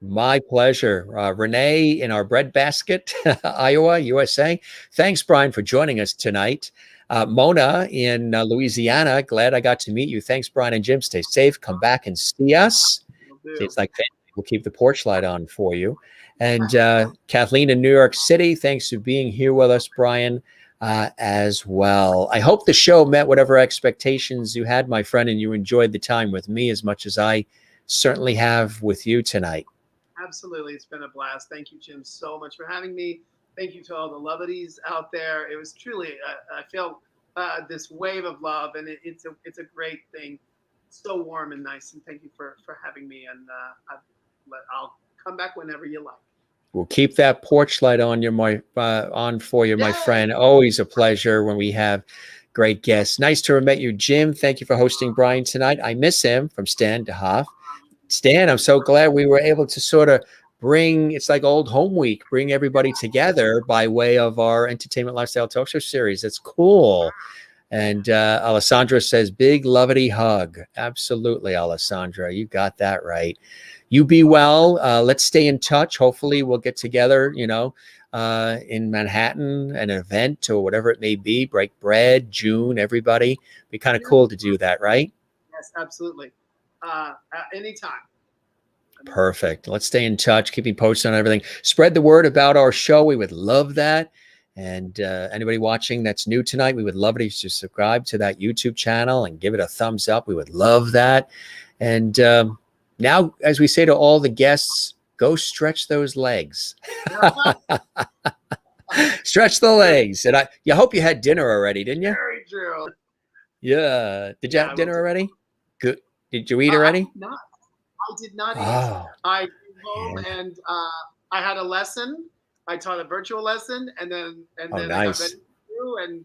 My pleasure. Renee in our breadbasket, Iowa, USA. Thanks, Brian, for joining us tonight. Mona in Louisiana. Glad I got to meet you. Thanks, Brian and Jim. Stay safe. Come back and see us. It's like family. We'll keep the porch light on for you. And Kathleen in New York City. Thanks for being here with us, Brian, as well. I hope the show met whatever expectations you had, my friend, and you enjoyed the time with me as much as I certainly have with you tonight. Absolutely. It's been a blast. Thank you, Jim, so much for having me. Thank you to all the lovelies out there. It was truly, I felt this wave of love, and it's a great thing. So warm and nice. And thank you for having me. And I'll come back whenever you like. We'll keep that porch light on on for you, my friend. Always a pleasure when we have great guests. Nice to have met you, Jim. Thank you for hosting Brian tonight. I miss him from Stan DeHoff. Stan, I'm so glad we were able to sort of it's like old home week, bring everybody together by way of our entertainment lifestyle talk show series. That's cool. And Alessandra says, big lovety hug. Absolutely, Alessandra. You got that right. You be well. Let's stay in touch. Hopefully we'll get together, in Manhattan, an event or whatever it may be. Break bread, June, everybody. Be kind of cool to do that, right? Yes, absolutely. Anytime. Perfect. Let's stay in touch. Keep me posted on everything. Spread the word about our show. We would love that. And anybody watching that's new tonight, we would love it if you subscribe to that YouTube channel and give it a thumbs up. We would love that. And now, as we say to all the guests, go stretch those legs. Stretch the legs. And I hope you had dinner already, didn't you? Very true. Yeah. Did you have dinner already? Good. Did you eat already? I did not eat. Oh, I came home and I had a lesson. I taught a virtual lesson, and then I got ready to do, and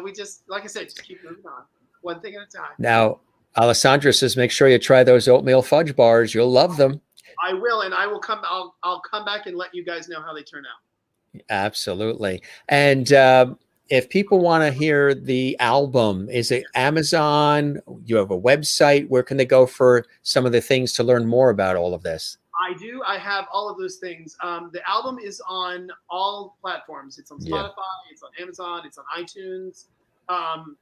we just, like I said, just keep moving on, one thing at a time. Now, Alessandra says, make sure you try those oatmeal fudge bars. You'll love them. I will, and I will come. I'll come back and let you guys know how they turn out. Absolutely. And if people want to hear the album, is it Amazon? You have a website. Where can they go for some of the things to learn more about all of this? I do. I have all of those things. The album is on all platforms. It's on Spotify. Yeah. It's on Amazon. It's on iTunes.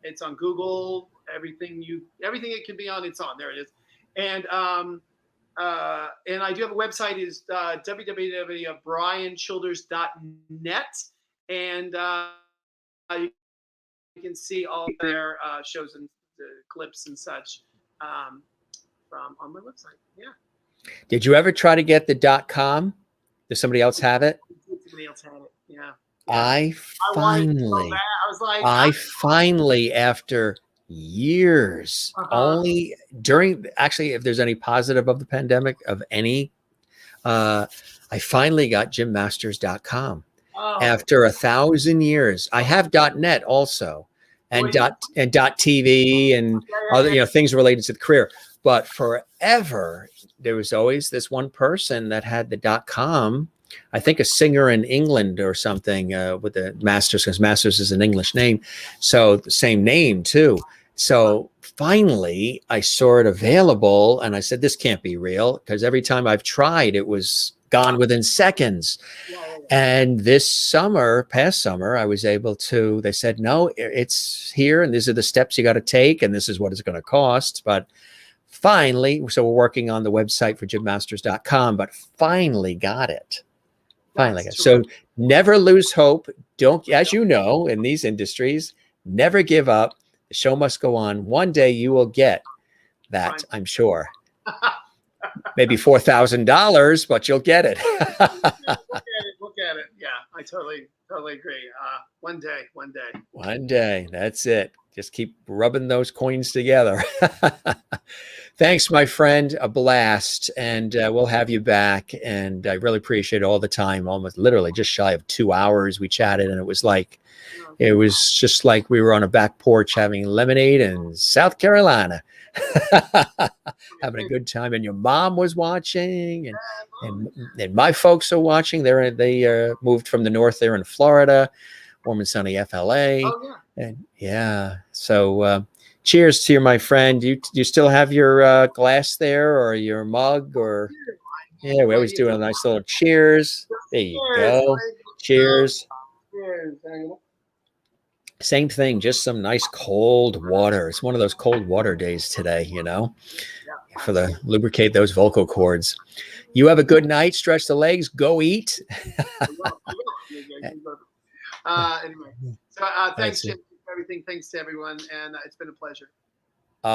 It's on Google. Everything it can be on, it's on. There it is. And I do have a website. Is www.brianchilders.net, and you can see all their shows and clips and such from on my website. Yeah. Did you ever try to get the .com? Does somebody else have it? Somebody else had it. Yeah. I finally, after years, only actually, if there's any positive of the pandemic of any, I finally got jimmasters.com. After 1,000 years. I have .net also, and .tv and other things related to the career. But forever, there was always this one person that had the .com. I think a singer in England or something with the Masters, because Masters is an English name, so the same name too. So finally, I saw it available, and I said, "This can't be real," because every time I've tried, it was gone within seconds. And past summer, I was able to, they said, no, it's here, and these are the steps you got to take, and this is what it's going to cost. But finally, so we're working on the website for jimmasters.com, but finally got it. So never lose hope. Don't, as you know, in these industries, never give up. The show must go on. One day you will get that, I'm sure. Maybe $4,000, but you'll get it. Look at it. Yeah, I totally agree. One day. One day. That's it. Just keep rubbing those coins together. Thanks, my friend. A blast. And we'll have you back. And I really appreciate all the time. Almost literally just shy of 2 hours we chatted. And it was just like we were on a back porch having lemonade in South Carolina. Having a good time. And your mom was watching. And my folks are watching. They moved from the north. They're in Florida. Warm and sunny FLA. Oh, yeah. And so cheers to you, my friend. You still have your glass there or your mug or yeah, we always do a nice little cheers. There you go. Cheers. Same thing, just some nice cold water. It's one of those cold water days today, for the lubricate those vocal cords. You have a good night, stretch the legs, go eat. Anyway, so thanks, Jim, for everything. Thanks to everyone, and it's been a pleasure.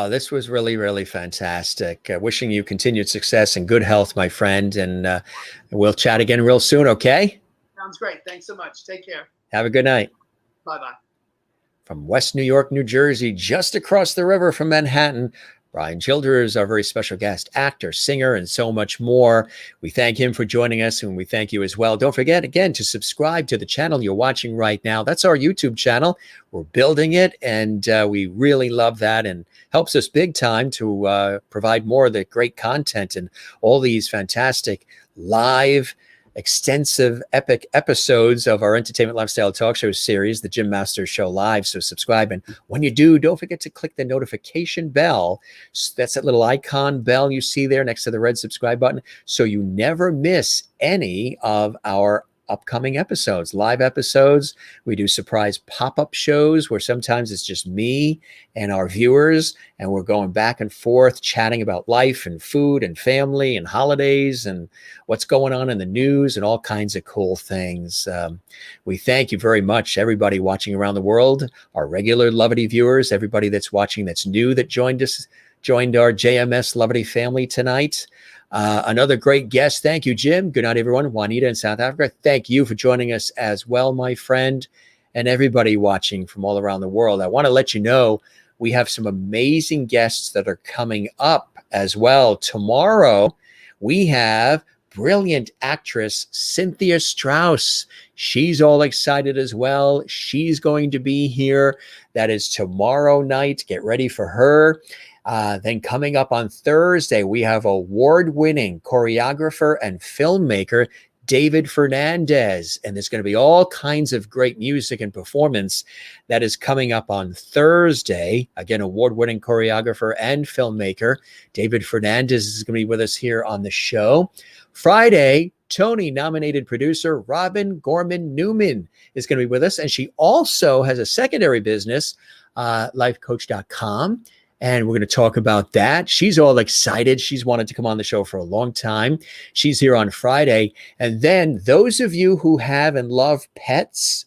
This was really, really fantastic. Wishing you continued success and good health, my friend, and we'll chat again real soon, okay? Sounds great. Thanks so much. Take care. Have a good night. Bye-bye. From West New York, New Jersey, just across the river from Manhattan, Brian Childers, our very special guest, actor, singer, and so much more. We thank him for joining us, and we thank you as well. Don't forget, again, to subscribe to the channel you're watching right now. That's our YouTube channel. We're building it, and we really love that, and helps us big time to provide more of the great content and all these fantastic live, extensive, epic episodes of our entertainment lifestyle talk show series, the Jim Masters Show Live. So subscribe. And when you do, don't forget to click the notification bell. That's that little icon bell you see there next to the red subscribe button. So you never miss any of our upcoming episodes, live episodes. We do surprise pop-up shows where sometimes it's just me and our viewers, and we're going back and forth chatting about life and food and family and holidays and what's going on in the news and all kinds of cool things. We thank you very much, everybody watching around the world, our regular Loverty viewers, everybody that's watching that's new that joined our JMS Loverty family tonight. Another great guest. Thank you, Jim. Good night, everyone. Juanita in South Africa. Thank you for joining us as well, my friend, and everybody watching from all around the world. I want to let you know we have some amazing guests that are coming up as well. Tomorrow, we have brilliant actress Cynthia Strauss. She's all excited as well. She's going to be here. That is tomorrow night. Get ready for her. Then coming up on Thursday, we have award-winning choreographer and filmmaker David Fernandez. And there's going to be all kinds of great music and performance that is coming up on Thursday. Again, award-winning choreographer and filmmaker David Fernandez is going to be with us here on the show. Friday, Tony-nominated producer Robin Gorman Newman is going to be with us. And she also has a secondary business, lifecoach.com. And we're going to talk about that. She's all excited. She's wanted to come on the show for a long time. She's here on Friday. And then those of you who have and love pets,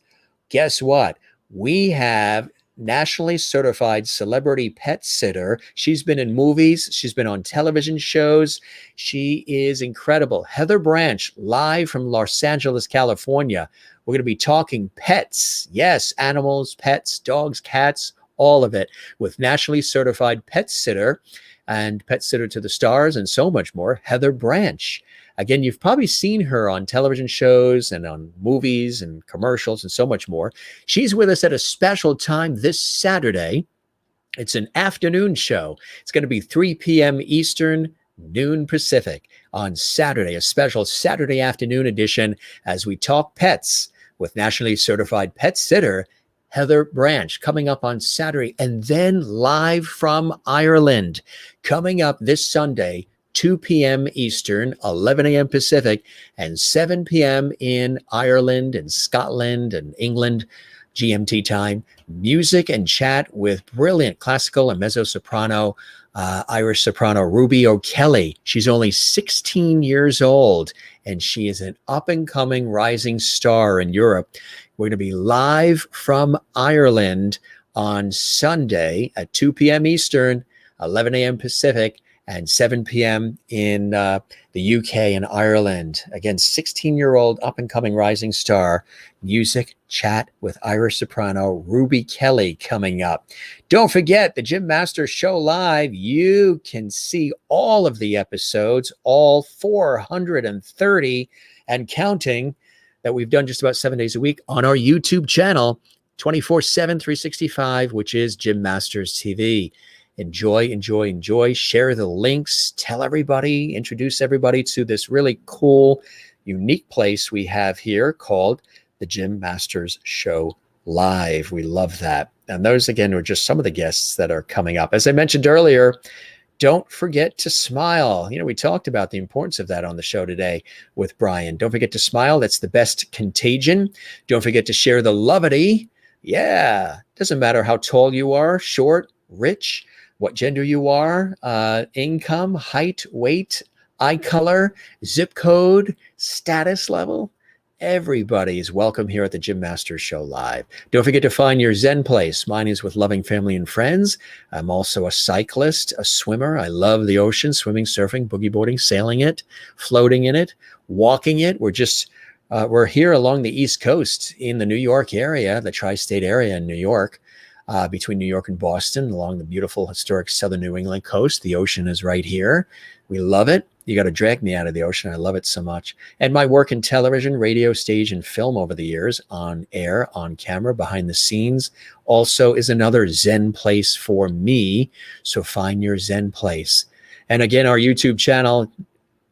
guess what? We have nationally certified celebrity pet sitter. She's been in movies. She's been on television shows. She is incredible. Heather Branch, live from Los Angeles, California. We're going to be talking pets. Yes, animals, pets, dogs, cats, all of it, with nationally certified pet sitter and Pet Sitter to the Stars and so much more, Heather Branch. Again, you've probably seen her on television shows and on movies and commercials and so much more. She's with us at a special time this Saturday. It's an afternoon show. It's going to be 3 p.m. Eastern, noon Pacific on Saturday, a special Saturday afternoon edition as we talk pets with nationally certified pet sitter Heather Branch, coming up on Saturday. And then live from Ireland, coming up this Sunday, 2 p.m. Eastern, 11 a.m. Pacific, and 7 p.m. in Ireland and Scotland and England, GMT time. Music and chat with brilliant classical and mezzo-soprano, Irish soprano Ruby O'Kelly. She's only 16 years old, and she is an up-and-coming rising star in Europe. We're going to be live from Ireland on Sunday at 2 p.m. Eastern, 11 a.m. Pacific, and 7 p.m. in the UK and Ireland. Again, 16-year-old up-and-coming rising star, music chat with Irish soprano Ruby Kelly coming up. Don't forget the Jim Masters Show Live. You can see all of the episodes, all 430 and counting, that we've done just about 7 days a week on our YouTube channel, 24/7, 365, which is Jim Masters TV. Enjoy, enjoy, enjoy. Share the links. Tell everybody, introduce everybody to this really cool, unique place we have here called the Jim Masters Show Live. We love that. And those, again, are just some of the guests that are coming up. As I mentioned earlier, don't forget to smile. You know, we talked about the importance of that on the show today with Brian. Don't forget to smile. That's the best contagion. Don't forget to share the lovity. Yeah. Doesn't matter how tall you are, short, rich, what gender you are, income, height, weight, eye color, zip code, status level. Everybody is welcome here at the Jim Masters Show Live. Don't forget to find your Zen place. Mine is with loving family and friends. I'm also a cyclist, a swimmer. I love the ocean, swimming, surfing, boogie boarding, sailing it, floating in it, walking it. We're here along the East Coast in the New York area, the tri-state area in New York. Between New York and Boston, along the beautiful historic southern New England coast. The ocean is right here. We love it. You got to drag me out of the ocean. I love it so much. And my work in television, radio, stage, and film over the years, on air, on camera, behind the scenes, also is another Zen place for me. So find your Zen place. And again, our YouTube channel,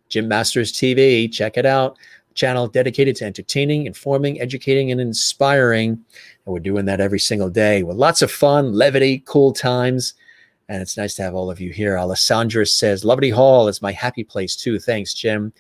Jim Masters TV, check it out. Channel dedicated to entertaining, informing, educating, and inspiring. And we're doing that every single day with lots of fun, levity, cool times. And it's nice to have all of you here. Alessandra says, Lovely Hall is my happy place too. Thanks, Jim.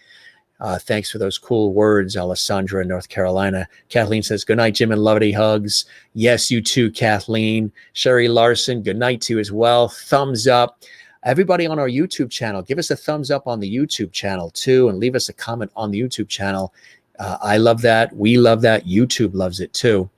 Thanks for those cool words, Alessandra in North Carolina. Kathleen says, good night, Jim, and lovely hugs. Yes, you too, Kathleen. Sherry Larson, good night to you as well. Thumbs up. Everybody on our YouTube channel, give us a thumbs up on the YouTube channel too, and leave us a comment on the YouTube channel. I love that. We love that. YouTube loves it too.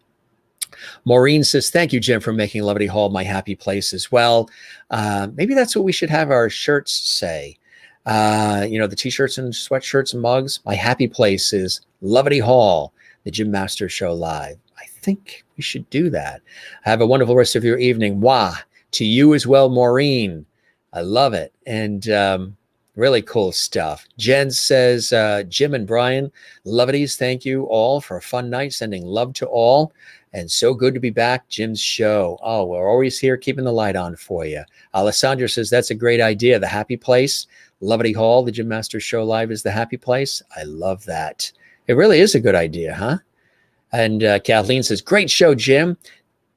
Maureen says, thank you, Jim, for making Lovely Hall my happy place as well. Maybe that's what we should have our shirts say. The t-shirts and sweatshirts and mugs. My happy place is Lovely Hall, the Jim Masters Show Live. I think we should do that. Have a wonderful rest of your evening. Wah, to you as well, Maureen. I love it. And really cool stuff. Jen says, Jim and Brian, lovities, thank you all for a fun night. Sending love to all. And so good to be back, Jim's show. Oh, we're always here keeping the light on for you. Alessandra says, that's a great idea. The happy place, Lovely Hall, the Jim Masters Show Live is the happy place. I love that. It really is a good idea, huh? And Kathleen says, great show, Jim.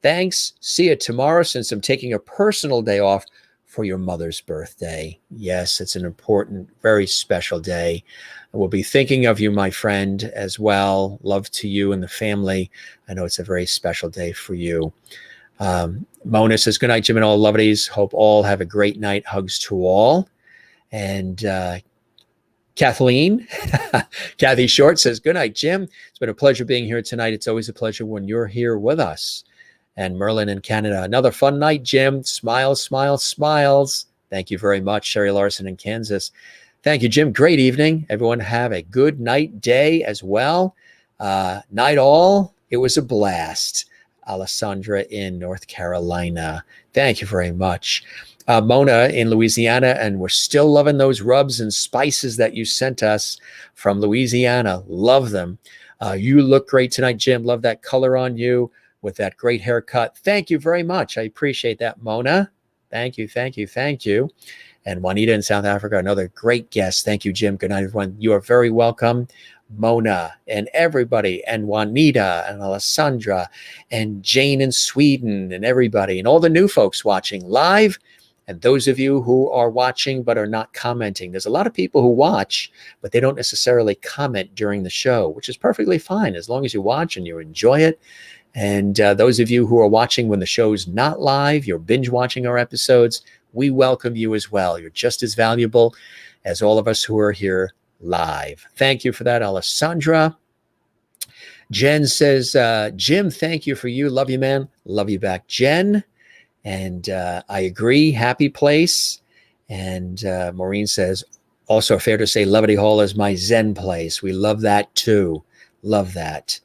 Thanks. See you tomorrow since I'm taking a personal day off for your mother's birthday. Yes, it's an important, very special day. We'll be thinking of you, my friend, as well. Love to you and the family. I know it's a very special day for you. Mona says, good night, Jim and all lovelies. Hope all have a great night. Hugs to all. And Kathleen, Kathy Short says, good night, Jim. It's been a pleasure being here tonight. It's always a pleasure when you're here with us. And Merlin in Canada, another fun night, Jim. Smiles, smiles, smiles. Thank you very much. Sherry Larson in Kansas. Thank you, Jim. Great evening. Everyone have a good night, day as well. Night all. It was a blast. Alessandra in North Carolina. Thank you very much. Mona in Louisiana, and we're still loving those rubs and spices that you sent us from Louisiana. Love them. You look great tonight, Jim. Love that color on you with that great haircut. Thank you very much. I appreciate that, Mona. Thank you, thank you, thank you. And Juanita in South Africa, another great guest. Thank you, Jim. Good night, everyone. You are very welcome. Mona and everybody, and Juanita and Alessandra and Jane in Sweden and everybody and all the new folks watching live. And those of you who are watching but are not commenting. There's a lot of people who watch, but they don't necessarily comment during the show, which is perfectly fine as long as you watch and you enjoy it. And those of you who are watching when the show's not live, you're binge watching our episodes, we welcome you as well. You're just as valuable as all of us who are here live. Thank you for that, Alessandra. Jen says, Jim, thank you for you. Love you, man. Love you back, Jen. And I agree. Happy place. And Maureen says, also fair to say Levity Hall is my Zen place. We love that too. Love that.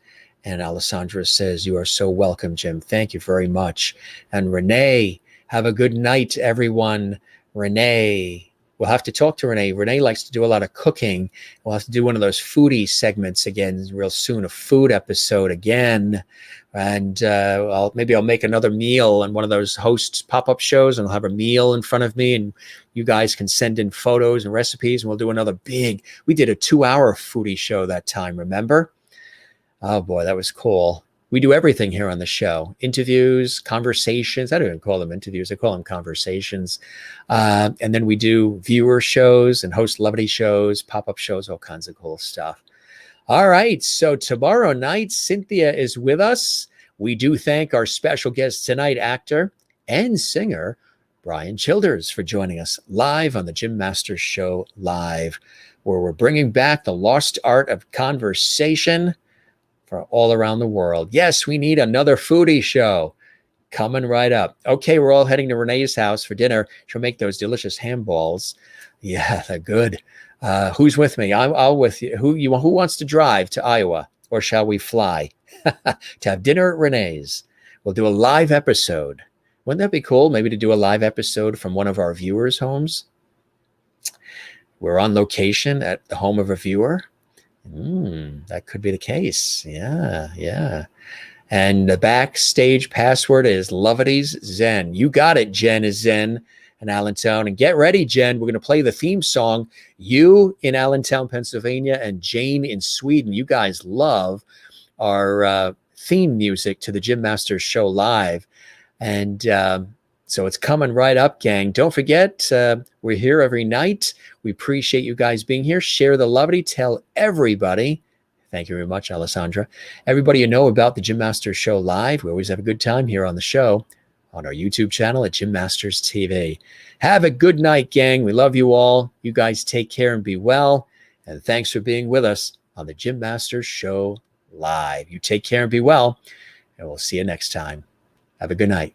And Alessandra says, you are so welcome, Jim. Thank you very much. And Renee, have a good night, everyone. Renee, we'll have to talk to Renee. Renee likes to do a lot of cooking. We'll have to do one of those foodie segments again real soon, a food episode again. And maybe I'll make another meal on one of those hosts pop-up shows, and I'll have a meal in front of me, and you guys can send in photos and recipes, and we'll do another we did a 2-hour foodie show that time, remember? Oh boy, that was cool. We do everything here on the show. Interviews, conversations. I don't even call them interviews. I call them conversations. And then we do viewer shows and host Levity shows, pop-up shows, all kinds of cool stuff. All right. So tomorrow night, Cynthia is with us. We do thank our special guest tonight, actor and singer, Brian Childers, for joining us live on the Jim Masters Show Live, where we're bringing back the lost art of conversation for all around the world. Yes, we need another foodie show coming right up. Okay, we're all heading to Renee's house for dinner. She'll make those delicious ham balls. Yeah, they're good. Who's with me? I'll with you. Who wants to drive to Iowa, or shall we fly to have dinner at Renee's? We'll do a live episode. Wouldn't that be cool? Maybe to do a live episode from one of our viewers' homes. We're on location at the home of a viewer. That could be the case. Yeah. And the backstage password is Lovity's Zen. You got it, Jen is Zen in Allentown. And get ready, Jen. We're going to play the theme song. You in Allentown, Pennsylvania, and Jane in Sweden. You guys love our theme music to the Jim Masters Show Live. And so it's coming right up, gang. Don't forget, we're here every night. We appreciate you guys being here. Share the Levity. Tell everybody. Thank you very much, Alessandra. Everybody you know about the Jim Masters Show Live. We always have a good time here on the show on our YouTube channel at Jim Masters TV. Have a good night, gang. We love you all. You guys take care and be well. And thanks for being with us on the Jim Masters Show Live. You take care and be well. And we'll see you next time. Have a good night.